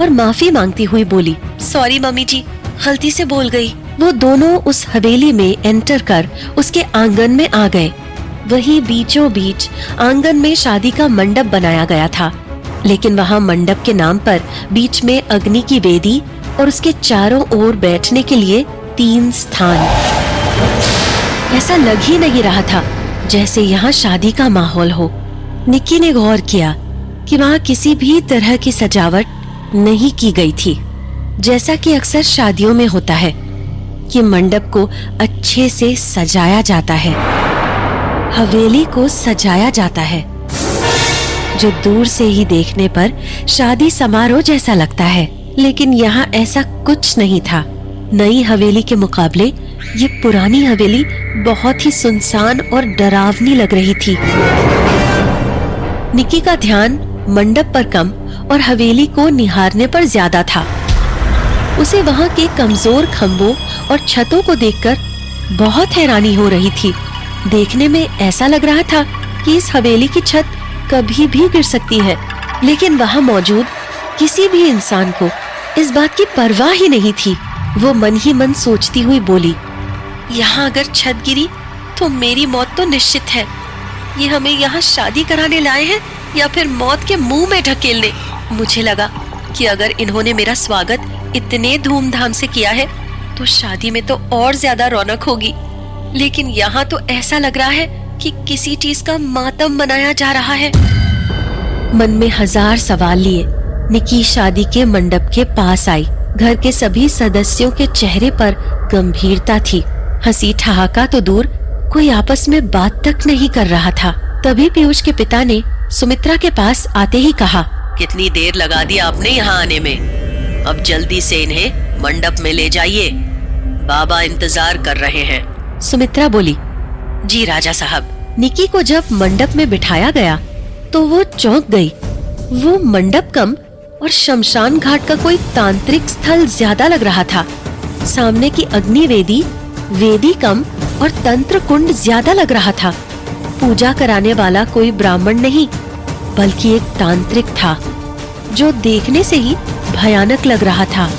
और माफी मांगती हुई बोली, सॉरी मम्मी जी, गलती से बोल गई। वो दोनों उस हवेली में एंटर कर उसके आंगन में आ गए। वहीं बीचों बीच आंगन में शादी का मंडप बनाया गया था, लेकिन वहाँ मंडप के नाम पर बीच में अग्नि की वेदी और उसके चारों ओर बैठने के लिए 3 स्थान। ऐसा लग ही नहीं रहा था जैसे यहाँ शादी का माहौल हो। निकी ने गौर किया कि वहाँ किसी भी तरह की सजावट नहीं की गई थी, जैसा कि अक्सर शादियों में होता है कि मंडप को अच्छे से सजाया जाता है, हवेली को सजाया जाता है, जो दूर से ही देखने पर शादी समारोह जैसा लगता है, लेकिन यहाँ ऐसा कुछ नहीं था। नई हवेली के मुकाबले ये पुरानी हवेली बहुत ही सुनसान और डरावनी लग रही थी। निकी का ध्यान मंडप पर कम और हवेली को निहारने पर ज्यादा था। उसे वहाँ के कमजोर खंभों और छतों को देखकर बहुत हैरानी हो रही थी। देखने में ऐसा लग रहा था कि इस हवेली की छत कभी भी गिर सकती है, लेकिन वहाँ मौजूद किसी भी इंसान को इस बात की परवाह ही नहीं थी। वो मन ही मन सोचती हुई बोली, यहाँ अगर छत गिरी तो मेरी मौत तो निश्चित है। ये हमें यहाँ शादी कराने लाए हैं या फिर मौत के मुंह में ढकेलने। मुझे लगा कि अगर इन्होंने मेरा स्वागत इतने धूमधाम से किया है तो शादी में तो और ज्यादा रौनक होगी, लेकिन यहाँ तो ऐसा लग रहा है कि किसी चीज का मातम मनाया जा रहा है। मन में हजार सवाल लिए निकी शादी के मंडप के पास आई। घर के सभी सदस्यों के चेहरे पर गंभीरता थी। हंसी ठहाका तो दूर, कोई आपस में बात तक नहीं कर रहा था। तभी पीयूष के पिता ने सुमित्रा के पास आते ही कहा, कितनी देर लगा दी आपने यहाँ आने में? अब जल्दी से इन्हें मंडप में ले जाइए, बाबा इंतजार कर रहे हैं। सुमित्रा बोली, जी राजा साहब। निकी को जब मंडप में बिठाया गया तो वो चौंक गई। वो मंडप कम और शमशान घाट का कोई तांत्रिक स्थल ज्यादा लग रहा था। सामने की अग्नि वेदी कम और तंत्र कुंड ज्यादा लग रहा था। पूजा कराने वाला कोई ब्राह्मण नहीं बल्कि एक तांत्रिक था, जो देखने से ही भयानक लग रहा था।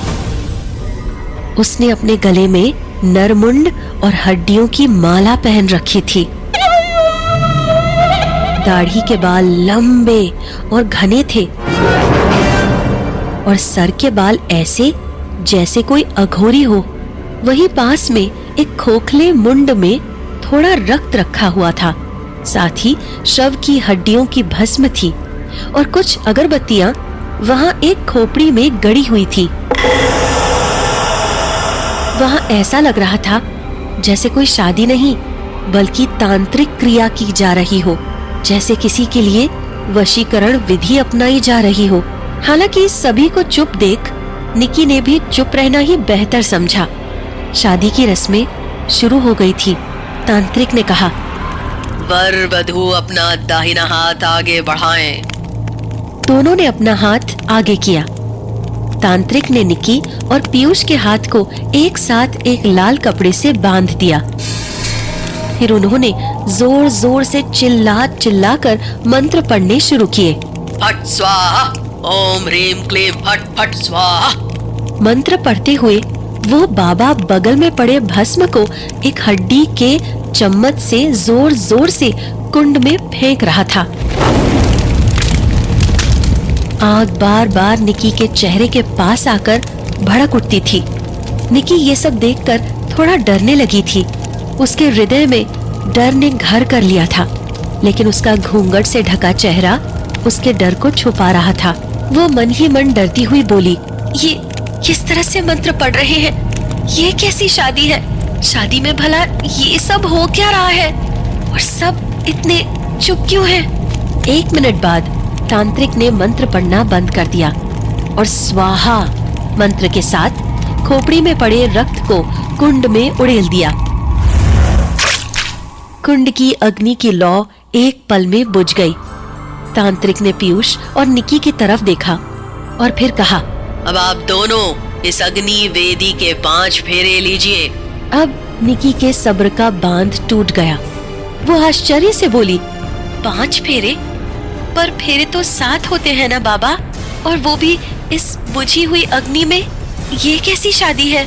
उसने अपने गले में नरमुंड और हड्डियों की माला पहन रखी थी। दाढ़ी के बाल लंबे और घने थे और सर के बाल ऐसे जैसे कोई अघोरी हो। वहीं पास में एक खोखले मुंड में थोड़ा रक्त रखा हुआ था। साथ ही शव की हड्डियों की भस्म थी और कुछ अगरबत्तियां वहां एक खोपड़ी में गड़ी हुई थी। वहां ऐसा लग रहा था जैसे कोई शादी नहीं बल्कि तांत्रिक क्रिया की जा रही हो, जैसे किसी के लिए वशीकरण विधि अपनाई जा रही हो। हालांकि सभी को चुप देख निकी ने भी चुप रहना ही बेहतर समझा। शादी की रस्में शुरू हो गई थी। तांत्रिक ने कहा, वर वधू अपना दाहिना हाथ आगे बढ़ाएं। दोनों ने अपना हाथ आगे किया। तांत्रिक ने निकी और पीयूष के हाथ को एक साथ एक लाल कपड़े से बांध दिया। फिर उन्होंने जोर जोर से चिल्ला कर मंत्र पढ़ने शुरू किए। फट स्वाहा, ओम ह्रीम क्लीम फट फट स्वाहा। मंत्र पढ़ते हुए वो बाबा बगल में पड़े भस्म को एक हड्डी के चम्मच से जोर जोर से कुंड में फेंक रहा था। आग बार बार निकी के चेहरे के पास आकर भड़क उठती थी। निकी ये सब देखकर थोड़ा डरने लगी थी। उसके हृदय में डर ने घर कर लिया था, लेकिन उसका घूंघट से ढका चेहरा उसके डर को छुपा रहा था। वो मन ही मन डरती हुई बोली, ये किस तरह से मंत्र पढ़ रहे हैं? ये कैसी शादी है? शादी में भला ये सब हो क्या रहा है? और सब इतने चुप क्यों हैं? 1 मिनट बाद तांत्रिक ने मंत्र पढ़ना बंद कर दिया और स्वाहा मंत्र के साथ खोपड़ी में पड़े रक्त को कुंड में उड़ेल दिया। कुंड की अग्नि की लौ एक पल में बुझ गई। तांत्रिक ने पीयूष और निकी की तरफ देखा और फिर कहा, अब आप दोनों इस अग्नि वेदी के 5 फेरे लीजिए। अब निकी के सब्र का बांध टूट गया। वो आश्चर्य से बोली, 5 फेरे? पर फेरे तो 7 होते हैं ना बाबा, और वो भी इस बुझी हुई अग्नि में। ये कैसी शादी है?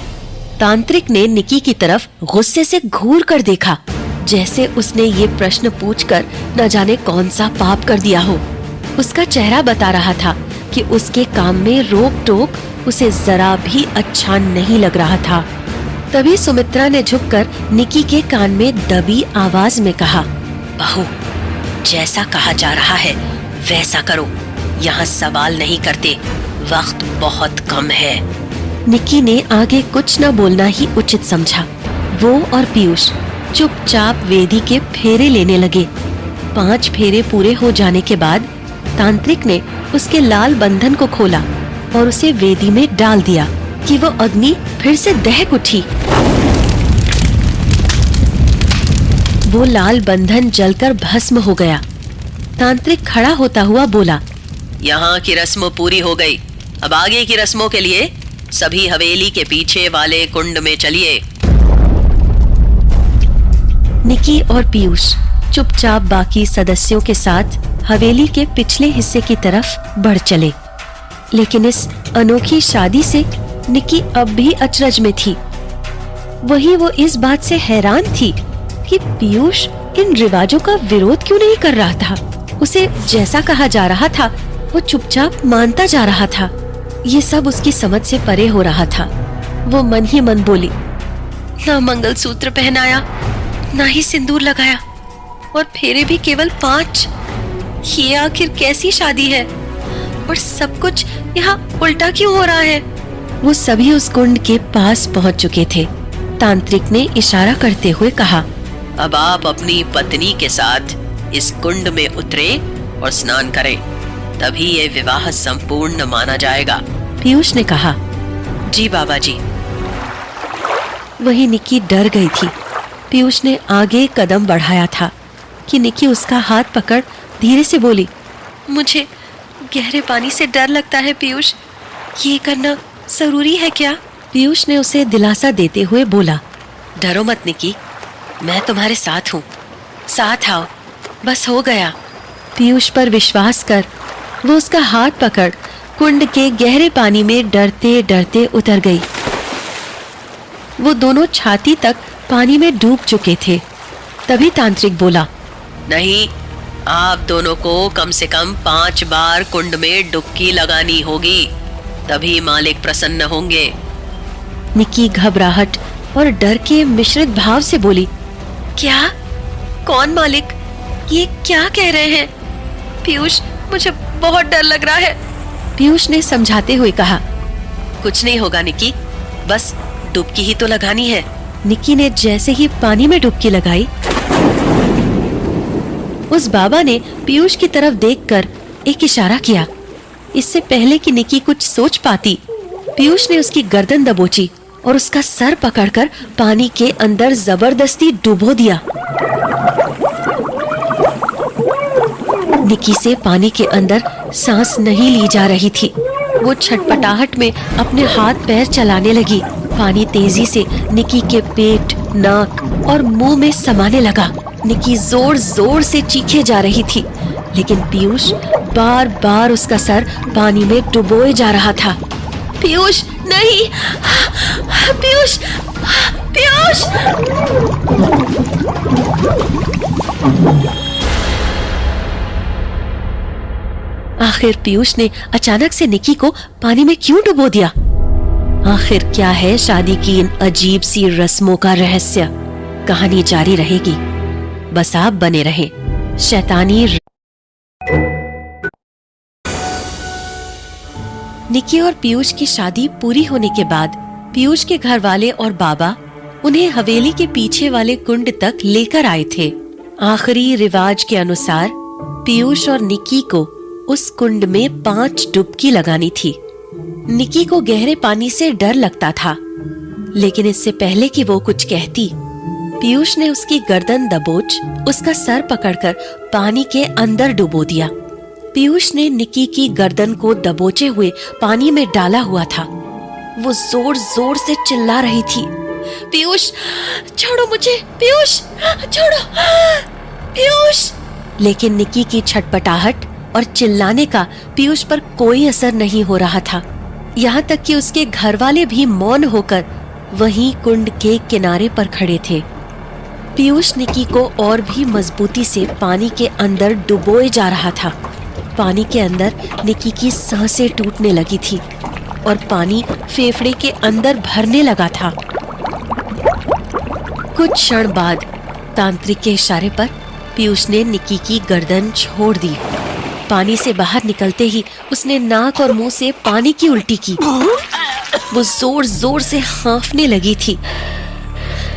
तांत्रिक ने निकी की तरफ गुस्से से घूर कर देखा, जैसे उसने ये प्रश्न पूछकर न जाने कौन सा पाप कर दिया हो। उसका चेहरा बता रहा था कि उसके काम में रोक टोक उसे जरा भी अच्छा नहीं लग रहा था। तभी सुमित्रा ने झुककर निकी के कान में दबी आवाज में कहा, बहू, जैसा कहा जा रहा है वैसा करो। यहाँ सवाल नहीं करते, वक्त बहुत कम है। निकी ने आगे कुछ न बोलना ही उचित समझा। वो और पीयूष चुपचाप वेदी के फेरे लेने लगे। 5 फेरे पूरे हो जाने के बाद तांत्रिक ने उसके लाल बंधन को खोला और उसे वेदी में डाल दिया कि वो अग्नि फिर से दहक उठी। वो लाल बंधन जलकर भस्म हो गया। तांत्रिक खड़ा होता हुआ बोला, यहाँ की रस्म पूरी हो गई। अब आगे की रस्मों के लिए सभी हवेली के पीछे वाले कुंड में चलिए। निकी और पीयूष चुपचाप बाकी सदस्यों के साथ हवेली के पिछले हिस्से की तरफ बढ़ चले। लेकिन इस अनोखी शादी से निकी अब भी अचरज में थी। वहीं वो इस बात से हैरान थी कि पीयूष इन रिवाजों का विरोध क्यों नहीं कर रहा था। उसे जैसा कहा जा रहा था वो चुपचाप मानता जा रहा था। ये सब उसकी समझ से परे हो रहा था। वो मन ही मन बोली, ना मंगलसूत्र पहनाया, ना ही सिंदूर लगाया, और फेरे भी केवल 5। ये आखिर कैसी शादी है? और सब कुछ यहाँ उल्टा क्यों हो रहा है? वो सभी उस कुंड के पास पहुँच चुके थे। तांत्रिक ने इशारा करते हुए कहा, अब आप अपनी पत्नी के साथ इस कुंड में उतरे और स्नान करें, तभी ये विवाह संपूर्ण माना जाएगा। पीयूष ने कहा, जी बाबा जी। वही निकी डर गई थी। पीयूष ने आगे कदम बढ़ाया था कि निकी उसका हाथ पकड़ धीरे से बोली, मुझे गहरे पानी से डर लगता है पीयूष, ये करना जरूरी है क्या? पीयूष ने उसे दिलासा देते हुए बोला, डरो मत निकी, मैं तुम्हारे साथ हूँ, साथ आओ, बस हो गया। पीयूष पर विश्वास कर। वो उसका हाथ पकड़ कुंड के गहरे पानी में डरते डरते उतर गई। वो दोनों छाती तक पानी में डूब चुके थे। तभी तांत्रिक बोला, नहीं, आप दोनों को कम से कम 5 बार कुंड में डुबकी लगानी होगी, तभी मालिक प्रसन्न होंगे। निकी घबराहट और डर के मिश्रित भाव से बोली, क्या? कौन मालिक? ये क्या कह रहे हैं? पीयूष, मुझे बहुत डर लग रहा है। पीयूष ने समझाते हुए कहा, कुछ नहीं होगा निकी, बस डुबकी ही तो लगानी है। निकी ने जैसे ही पानी में डुबकी लगाई, उस बाबा ने पीयूष की तरफ देखकर एक इशारा किया। इससे पहले कि निकी कुछ सोच पाती, पीयूष ने उसकी गर्दन दबोची और उसका सर पकड़कर पानी के अंदर जबरदस्ती डुबो दिया। निकी से पानी के अंदर सांस नहीं ली जा रही थी। वो छटपटाहट में अपने हाथ पैर चलाने लगी। पानी तेजी से निकी के पेट, नाक और मुंह में समाने लगा। निकी जोर जोर से चीखे जा रही थी, लेकिन पीयूष बार बार उसका सर पानी में डुबोए जा रहा था। पीयूष, नहीं! पीयूष! पीयूष! आखिर पीयूष ने अचानक से निकी को पानी में क्यों डुबो दिया? आखिर क्या है शादी की इन अजीब सी रस्मों का रहस्य? कहानी जारी रहेगी। बस आप बने रहें शैतानी। निकी और पीयूष की शादी पूरी होने के बाद पीयूष के घर वाले और बाबा उन्हें हवेली के पीछे वाले कुंड तक लेकर आए थे। आखिरी रिवाज के अनुसार पीयूष और निकी को उस कुंड में 5 डुबकी लगानी थी। निकी को गहरे पानी से डर लगता था, लेकिन इससे पहले कि वो कुछ कहती, पीयूष ने उसकी गर्दन दबोच उसका सर पकड़कर पानी के अंदर डुबो दिया। पीयूष ने निकी की गर्दन को दबोचे हुए पानी में डाला हुआ था। वो जोर जोर से चिल्ला रही थी, पीयूष, छोड़ो मुझे, पीयूष, छोड़ो, पीयूष। लेकिन निकी की छटपटाहट और चिल्लाने का पीयूष पर कोई असर नहीं हो रहा था। यहाँ तक कि उसके घर वाले भी मौन होकर वहीं कुंड के किनारे पर खड़े थे। पीयूष निकी को और भी मजबूती से पानी के अंदर डुबोए जा रहा था। पानी के अंदर निकी की सांसें टूटने लगी थी और पानी फेफड़े के अंदर भरने लगा था। कुछ क्षण बाद तांत्रिक के इशारे पर पीयूष ने निकी की गर्दन छोड़ दी। पानी से बाहर निकलते ही उसने नाक और मुंह से पानी की उल्टी की। वो जोर जोर से हाँफने लगी थी।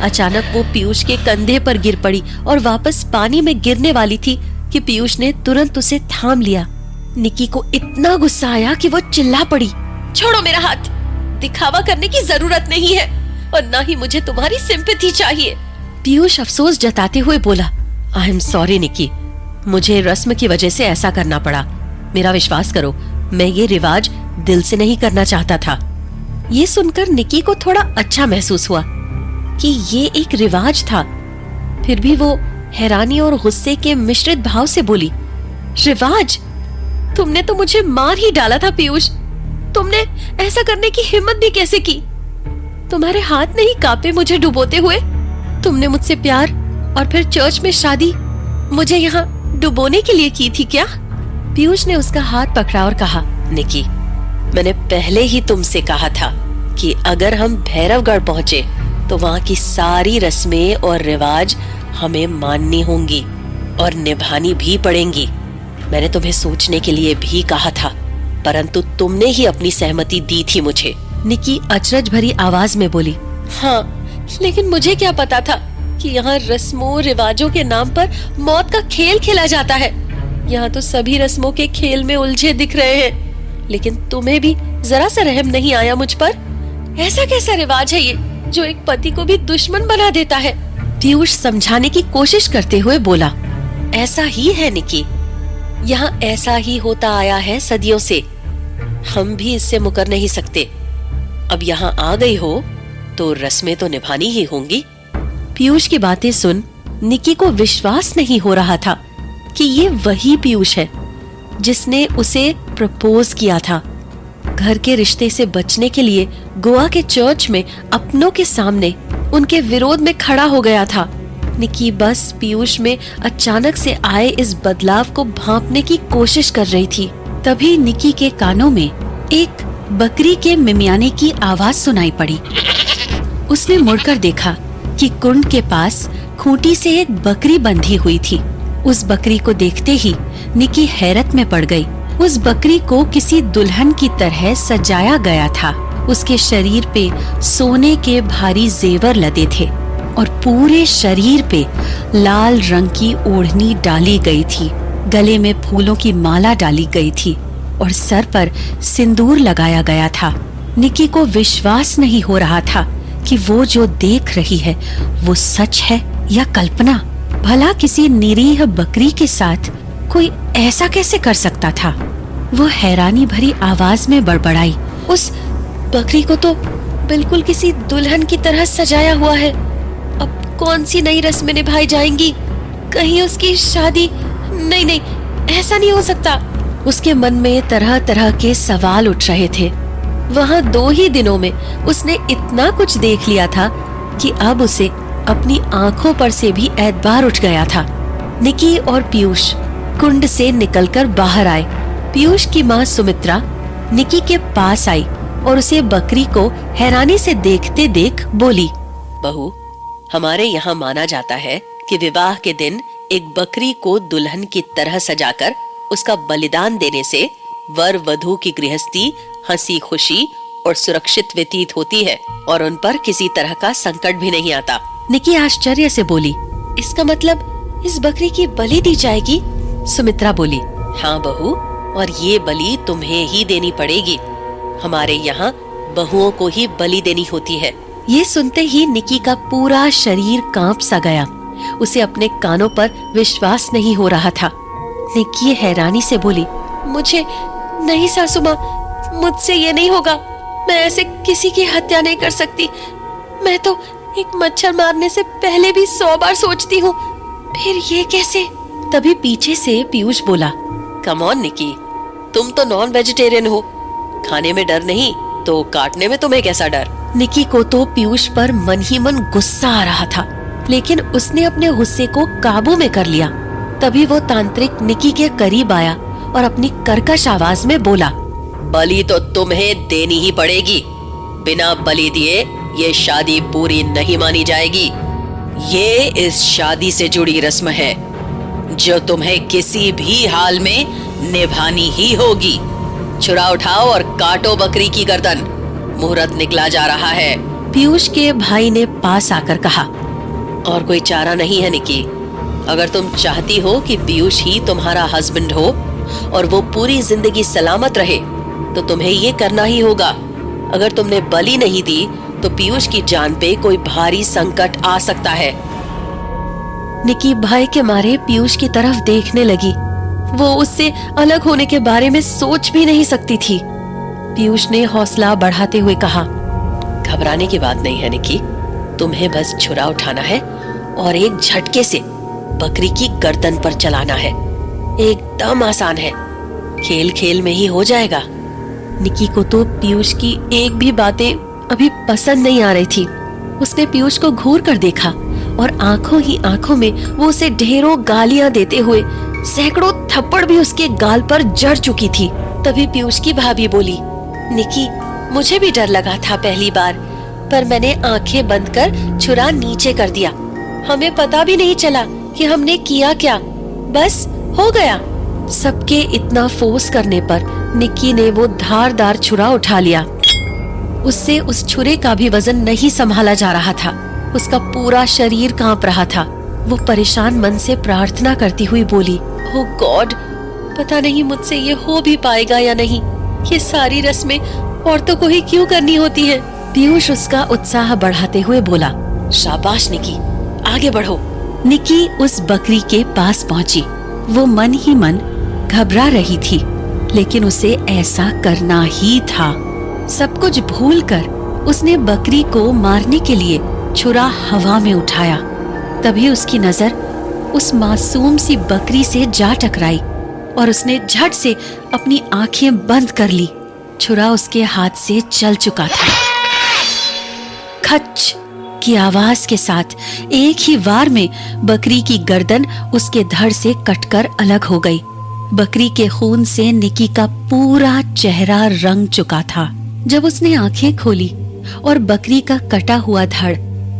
अचानक वो पीयूष के कंधे पर गिर पड़ी और वापस पानी में गिरने वाली थी कि पीयूष ने तुरंत उसे थाम लिया निकी को इतना गुस्सा आया कि वो चिल्ला पड़ी, छोड़ो मेरा हाथ, दिखावा करने की जरूरत नहीं है और ना ही मुझे तुम्हारी सिंपैथी चाहिए। पीयूष अफसोस जताते हुए बोला, आई एम सॉरी निकी, मुझे रस्म की वजह से ऐसा करना पड़ा। मेरा विश्वास करो, मैं ये रिवाज दिल से नहीं करना चाहता था। ये सुनकर निकी को थोड़ा अच्छा महसूस हुआ कि ये एक रिवाज था। फिर भी वो हैरानी और गुस्से के मिश्रित भाव से बोली, रिवाज? तुमने तो मुझे मार ही डाला था पीयूष, तुमने ऐसा करने की हिम्मत भी कैसे की? तुम्हारे हाथ नहीं कांपे मुझे डुबोते हुए? तुमने मुझसे प्यार और फिर चर्च में शादी मुझे यहाँ डुबोने के लिए की थी क्या? पीयूष ने उसका हाथ पकड़ा और कहा, निकी, मैंने पहले ही तुमसे कहा था कि अगर हम भैरवगढ़ पहुंचे तो वहाँ की सारी रस्में और रिवाज हमें माननी होंगी और निभानी भी पड़ेंगी। मैंने तुम्हें सोचने के लिए भी कहा था, परंतु तुमने ही अपनी सहमति दी थी मुझे। निकी अचरज भरी आवाज में बोली, हाँ, लेकिन मुझे क्या पता था कि यहाँ रस्मों रिवाजों के नाम पर मौत का खेल खेला जाता है। यहाँ तो सभी रस्मों के खेल में उलझे दिख रहे हैं, लेकिन तुम्हें भी जरा सा रहम नहीं आया मुझ पर? ऐसा कैसा रिवाज है ये जो एक पति को भी दुश्मन बना देता है? पीयूष समझाने की कोशिश करते हुए बोला, ऐसा ही है निकी, यहाँ ऐसा ही होता आया है सदियों से, हम भी इससे मुकर नहीं सकते। अब यहाँ आ गई हो तो रस्में तो निभानी ही होंगी। पीयूष की बातें सुन निकी को विश्वास नहीं हो रहा था कि ये वही पीयूष है जिसने उसे प्रपोज किया था। घर के रिश्ते से बचने के लिए गोवा के चर्च में अपनों के सामने उनके विरोध में खड़ा हो गया था। निकी बस पीयूष में अचानक से आए इस बदलाव को भांपने की कोशिश कर रही थी। तभी निकी के कानों में एक बकरी के मिमियाने की आवाज सुनाई पड़ी। उसने मुड़कर देखा कि कुंड के पास खूंटी से एक बकरी बंधी हुई थी। उस बकरी को देखते ही निकी हैरत में पड़ गई। उस बकरी को किसी दुल्हन की तरह सजाया गया था। उसके शरीर पे सोने के भारी जेवर लदे थे और पूरे शरीर पे लाल रंग की ओढ़नी डाली गई थी। गले में फूलों की माला डाली गई थी और सर पर सिंदूर लगाया गया था। निकी को विश्वास नहीं हो रहा था कि वो जो देख रही है वो सच है या कल्पना। भला किसी निरीह बकरी के साथ कोई ऐसा कैसे कर सकता था? वो हैरानी भरी आवाज में बड़बड़ाई, उस बकरी को तो बिल्कुल किसी दुल्हन की तरह सजाया हुआ है। अब कौन सी नई रस्में निभाई जाएंगी? कहीं उसकी शादी? नहीं नहीं, ऐसा नहीं हो सकता। उसके मन में तरह तरह के सवाल उठ रहे थे। वहाँ 2 ही दिनों में उसने इतना कुछ देख लिया था कि अब उसे अपनी आंखों पर से भी एतबार उठ गया था। निकी और पीयूष कुंड से निकलकर बाहर आए। पीयूष की माँ सुमित्रा निकी के पास आई और उसे बकरी को हैरानी से देखते देख बोली, बहू, हमारे यहाँ माना जाता है कि विवाह के दिन एक बकरी को दुल्हन की तरह सजाकर उसका बलिदान देने से वर वधू की गृहस्थी हंसी खुशी और सुरक्षित व्यतीत होती है और उन पर किसी तरह का संकट भी नहीं आता। निकी आश्चर्य से बोली, इसका मतलब इस बकरी की बलि दी जाएगी? सुमित्रा बोली, हाँ बहू, और ये बलि तुम्हें ही देनी पड़ेगी। हमारे यहाँ बहुओं को ही बलि देनी होती है। ये सुनते ही निकी का पूरा शरीर कांप सा गया। उसे अपने कानों पर विश्वास नहीं हो रहा था। निकी हैरानी से बोली, मुझे नहीं सासू माँ, मुझसे ये नहीं होगा। मैं ऐसे किसी की हत्या नहीं कर सकती। मैं तो एक मच्छर मारने से पहले भी 100 बार सोचती हूँ, फिर ये कैसे? तभी पीछे से पीयूष बोला, कम ऑन निकी, तुम तो नॉन वेजिटेरियन हो, खाने में डर नहीं तो काटने में तुम्हें कैसा डर? निकी को तो पीयूष पर मन ही मन गुस्सा आ रहा था, लेकिन उसने अपने गुस्से को काबू में कर लिया। तभी वो तांत्रिक निकी के करीब आया और अपनी कर्कश आवाज में बोला, बलि तो तुम्हें देनी ही पड़ेगी। बिना बलि दिए ये शादी पूरी नहीं मानी जाएगी। ये इस शादी से जुड़ी रस्म है जो तुम्हें किसी भी हाल में निभानी ही होगी। छुरा उठाओ और काटो बकरी की गर्दन, मुहूर्त निकला जा रहा है। पीयूष के भाई ने पास आकर कहा, और कोई चारा नहीं है निकी। अगर तुम चाहती हो कि पीयूष ही तुम्हारा हस्बैंड हो और वो पूरी जिंदगी सलामत रहे तो तुम्हें ये करना ही होगा। अगर तुमने बलि नहीं दी तो पीयूष की जान पे कोई भारी संकट आ सकता है। निकी भय के मारे पीयूष की तरफ देखने लगी। वो उससे अलग होने के बारे में सोच भी नहीं सकती थी। पीयूष ने हौसला बढ़ाते हुए कहा, घबराने की बात नहीं है निकी, तुम्हें बस छुरा उठाना है और एक झटके से बकरी की गर्दन पर चलाना है। एकदम आसान है, खेल खेल में ही हो जाएगा। निकी को तो पीयूष की एक भी बातें अभी पसंद नहीं आ रही थी। उसने पीयूष को घूर कर देखा और आंखों ही आंखों में वो उसे ढेरों गालियां देते हुए सैकड़ों थप्पड़ भी उसके गाल पर जड़ चुकी थी। तभी पीयूष की भाभी बोली, निकी, मुझे भी डर लगा था पहली बार, पर मैंने आंखें बंद कर छुरा नीचे कर दिया। हमें पता भी नहीं चला कि हमने किया क्या, बस हो गया। सबके इतना फोर्स करने पर निकी ने वो धारदार छुरा उठा लिया। उससे उस छुरे का भी वजन नहीं संभाला जा रहा था। उसका पूरा शरीर कांप रहा था। वो परेशान मन से प्रार्थना करती हुई बोली, ओह गॉड, पता नहीं मुझसे ये हो भी पाएगा या नहीं। ये सारी रस्में औरतों को ही क्यों करनी होती है। पीयूष उसका उत्साह बढ़ाते हुए बोला, शाबाश निकी, आगे बढ़ो। निकी उस बकरी के पास पहुंची। वो मन ही मन घबरा रही थी, लेकिन उसे ऐसा करना ही था। सब कुछ भूलकर उसने बकरी को मारने के लिए छुरा हवा में उठाया। तभी उसकी नजर उस मासूम सी बकरी से जा टकराई और उसने झट से अपनी आंखें बंद कर ली। छुरा उसके हाथ से चल चुका था। खच की आवाज के साथ एक ही वार में बकरी की गर्दन उसके धड़ से कटकर अलग हो गई। बकरी के खून से निकी का पूरा चेहरा रंग चुका था। जब उसने आंखें खोली और बकरी का कटा हुआ धड़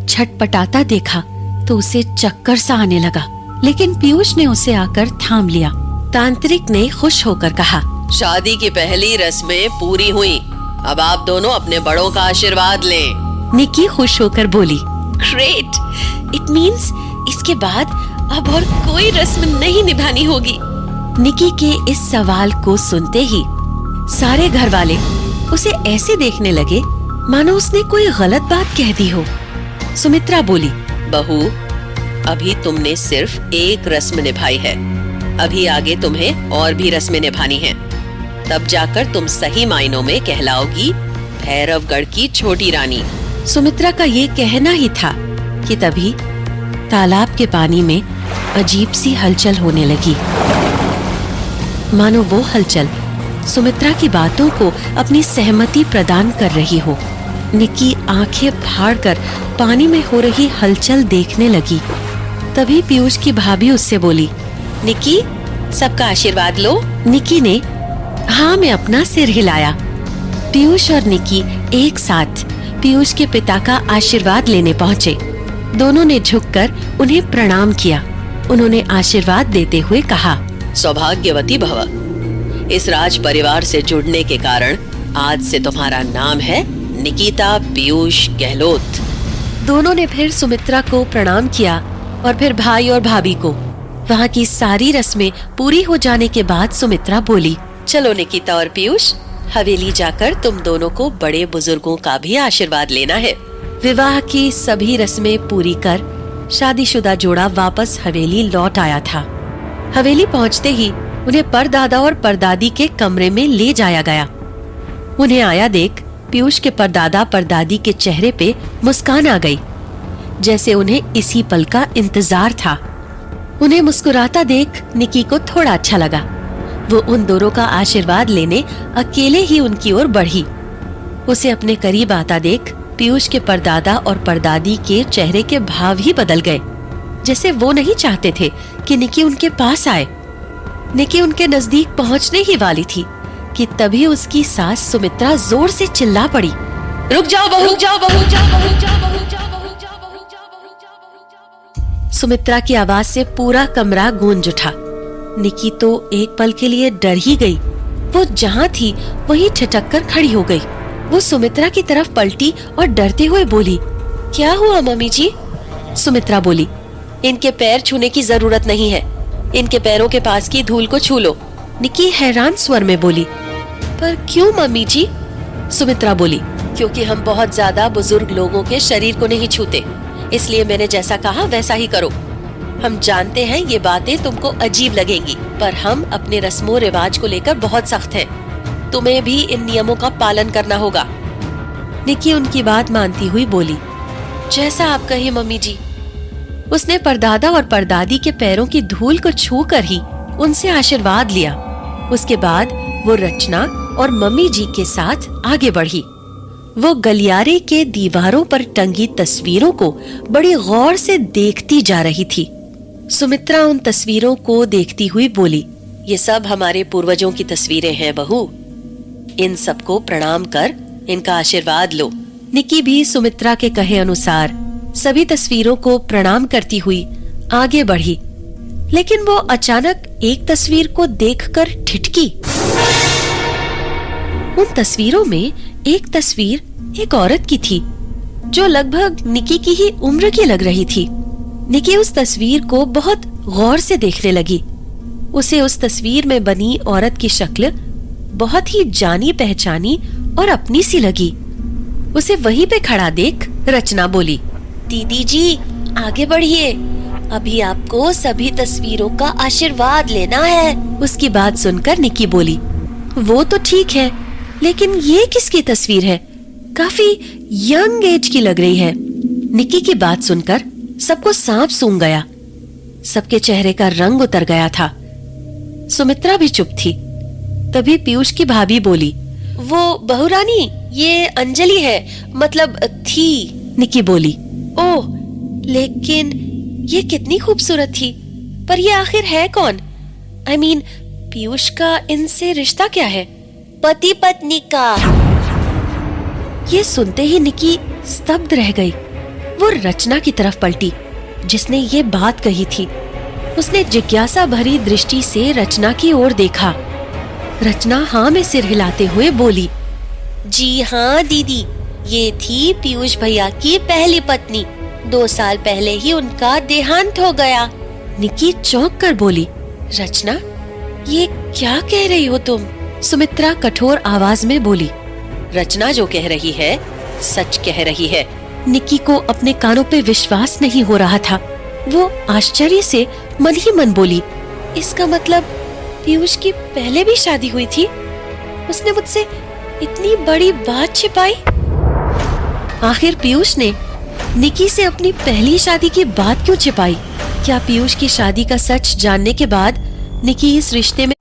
छटपटाता देखा तो उसे चक्कर सा आने लगा, लेकिन पीयूष ने उसे आकर थाम लिया। तांत्रिक ने खुश होकर कहा, शादी की पहली रस्में पूरी हुई, अब आप दोनों अपने बड़ों का आशीर्वाद लें। निकी खुश होकर बोली, ग्रेट, इट मीन्स इसके बाद अब और कोई रस्म नहीं निभानी होगी। निकी के इस सवाल को सुनते ही सारे घर वाले उसे ऐसे देखने लगे मानो उसने कोई गलत बात कह दी हो। सुमित्रा बोली, बहू, अभी तुमने सिर्फ एक रस्म निभाई है, अभी आगे तुम्हें और भी रस्में निभानी हैं। तब जाकर तुम सही मायनों में कहलाओगी भैरवगढ़ की छोटी रानी। सुमित्रा का ये कहना ही था कि तभी तालाब के पानी में अजीब सी हलचल होने लगी। मानो वो हलचल सुमित्रा की बातों को अपनी सहमति प्रदान कर रही हो। निकी आंखें फाड़कर पानी में हो रही हलचल देखने लगी। तभी पीयूष की भाभी उससे बोली, निकी, सबका आशीर्वाद लो। निकी ने हाँ में अपना सिर हिलाया। पीयूष और निकी एक साथ पीयूष के पिता का आशीर्वाद लेने पहुँचे। दोनों ने झुककर उन्हें प्रणाम किया। उन्होंने आशीर्वाद देते हुए कहा, सौभाग्यवती भव। इस राज परिवार से जुड़ने के कारण आज से तुम्हारा नाम है निकिता पीयूष गहलोत। दोनों ने फिर सुमित्रा को प्रणाम किया और फिर भाई और भाभी को। वहाँ की सारी रस्में पूरी हो जाने के बाद सुमित्रा बोली, चलो निकिता और पीयूष, हवेली जाकर तुम दोनों को बड़े बुजुर्गों का भी आशीर्वाद लेना है। विवाह की सभी रस्में पूरी कर शादीशुदा जोड़ा वापस हवेली लौट आया था। हवेली पहुँचते ही उन्हें परदादा और परदादी के कमरे में ले जाया गया। उन्हें आया देख पीयूष के परदादा परदादी के चेहरे पे मुस्कान आ गई, जैसे उन्हें इसी पल का इंतजार था। उन्हें मुस्कुराता देख निकी को थोड़ा अच्छा लगा। वो उन दोनों का आशीर्वाद लेने अकेले ही उनकी ओर बढ़ी। उसे अपने करीब आता देख पीयूष के परदादा और परदादी के चेहरे के भाव ही बदल गए, जैसे वो नहीं चाहते थे कि निकी उनके पास आए। निकी उनके नजदीक पहुंचने ही वाली थी कि तभी उसकी सास सुमित्रा जोर से चिल्ला पड़ी, रुक जाओ बहू, रुक जाओ बहू, रुक जाओ बहू, रुक जाओ बहू, रुक जाओ बहू, रुक जाओ बहू, रुक जाओ बहू, रुक जाओ बहू। सुमित्रा की आवाज से पूरा कमरा गूंज उठा। निकी तो एक पल के लिए डर ही गई। वो जहाँ थी वहीं ठिठक कर खड़ी हो गई। वो सुमित्रा की तरफ पलटी और डरते हुए बोली, क्या हुआ मम्मी जी? सुमित्रा बोली, इनके पैर छूने की जरूरत नहीं है। इनके पैरों के पास की धूल को छू लो। निकी हैरान स्वर में बोली। पर क्यों मम्मी जी? सुमित्रा बोली, क्योंकि हम बहुत ज्यादा बुजुर्ग लोगों के शरीर को नहीं छूते, इसलिए मैंने जैसा कहा वैसा ही करो। हम जानते हैं ये बातें तुमको अजीब लगेंगी, पर हम अपने रस्मों रिवाज को लेकर बहुत सख्त हैं। तुम्हें भी इन नियमों का पालन करना होगा। निकी उनकी बात मानती हुई बोली, जैसा आप कहिए मम्मी जी। उसने परदादा और परदादी के पैरों की धूल को छूकर ही उनसे आशीर्वाद लिया। उसके बाद वो रचना और मम्मी जी के साथ आगे बढ़ी। वो गलियारे के दीवारों पर टंगी तस्वीरों को बड़ी गौर से देखती जा रही थी। सुमित्रा उन तस्वीरों को देखती हुई बोली, ये सब हमारे पूर्वजों की तस्वीरें हैं बहू। इन सबको प्रणाम कर इनका आशीर्वाद लो। निकी भी सुमित्रा के कहे अनुसार सभी तस्वीरों को प्रणाम करती हुई आगे बढ़ी, लेकिन वो अचानक एक तस्वीर को देखकर ठिठकी। उन तस्वीरों में एक तस्वीर एक औरत की थी जो लगभग निकी की ही उम्र की लग रही थी। निकी उस तस्वीर को बहुत गौर से देखने लगी। उसे उस तस्वीर में बनी औरत की शक्ल बहुत ही जानी पहचानी और अपनी सी लगी। उसे वहीं पे खड़ा देख रचना बोली, दीदी जी आगे बढ़िए, अभी आपको सभी तस्वीरों का आशीर्वाद लेना है। उसकी बात सुनकर निकी बोली, वो तो ठीक है, लेकिन ये किसकी तस्वीर है? काफी यंग एज की लग रही है। निकी की बात सुनकर सबको सांप सूंघ गया। सबके चेहरे का रंग उतर गया था। सुमित्रा भी चुप थी। तभी पीयूष की भाभी बोली, वो बहुरानी, ये अंजलि है, मतलब थी। निकी बोली, ओह, लेकिन ये कितनी खूबसूरत थी। पर ये आखिर है कौन? I mean, पीयूष का इनसे रिश्ता क्या है? पति पत्नी का। ये सुनते ही निकी स्तब्ध रह गई। वो रचना की तरफ पलटी जिसने ये बात कही थी। उसने जिज्ञासा भरी दृष्टि से रचना की ओर देखा। रचना हाँ में सिर हिलाते हुए बोली, जी हाँ दीदी, ये थी पीयूष भैया की पहली पत्नी। 2 साल पहले ही उनका देहांत हो गया। निकी चौंक कर बोली, रचना, ये क्या कह रही हो तुम? सुमित्रा कठोर आवाज में बोली, रचना जो कह रही है सच कह रही है। निकी को अपने कानों पे विश्वास नहीं हो रहा था। वो आश्चर्य से मन ही मन बोली, इसका मतलब पीयूष की पहले भी शादी हुई थी? उसने मुझसे इतनी बड़ी बात छिपाई? आखिर पीयूष ने निकी से अपनी पहली शादी की बात क्यों छिपाई? क्या पीयूष की शादी का सच जानने के बाद निकी इस रिश्ते में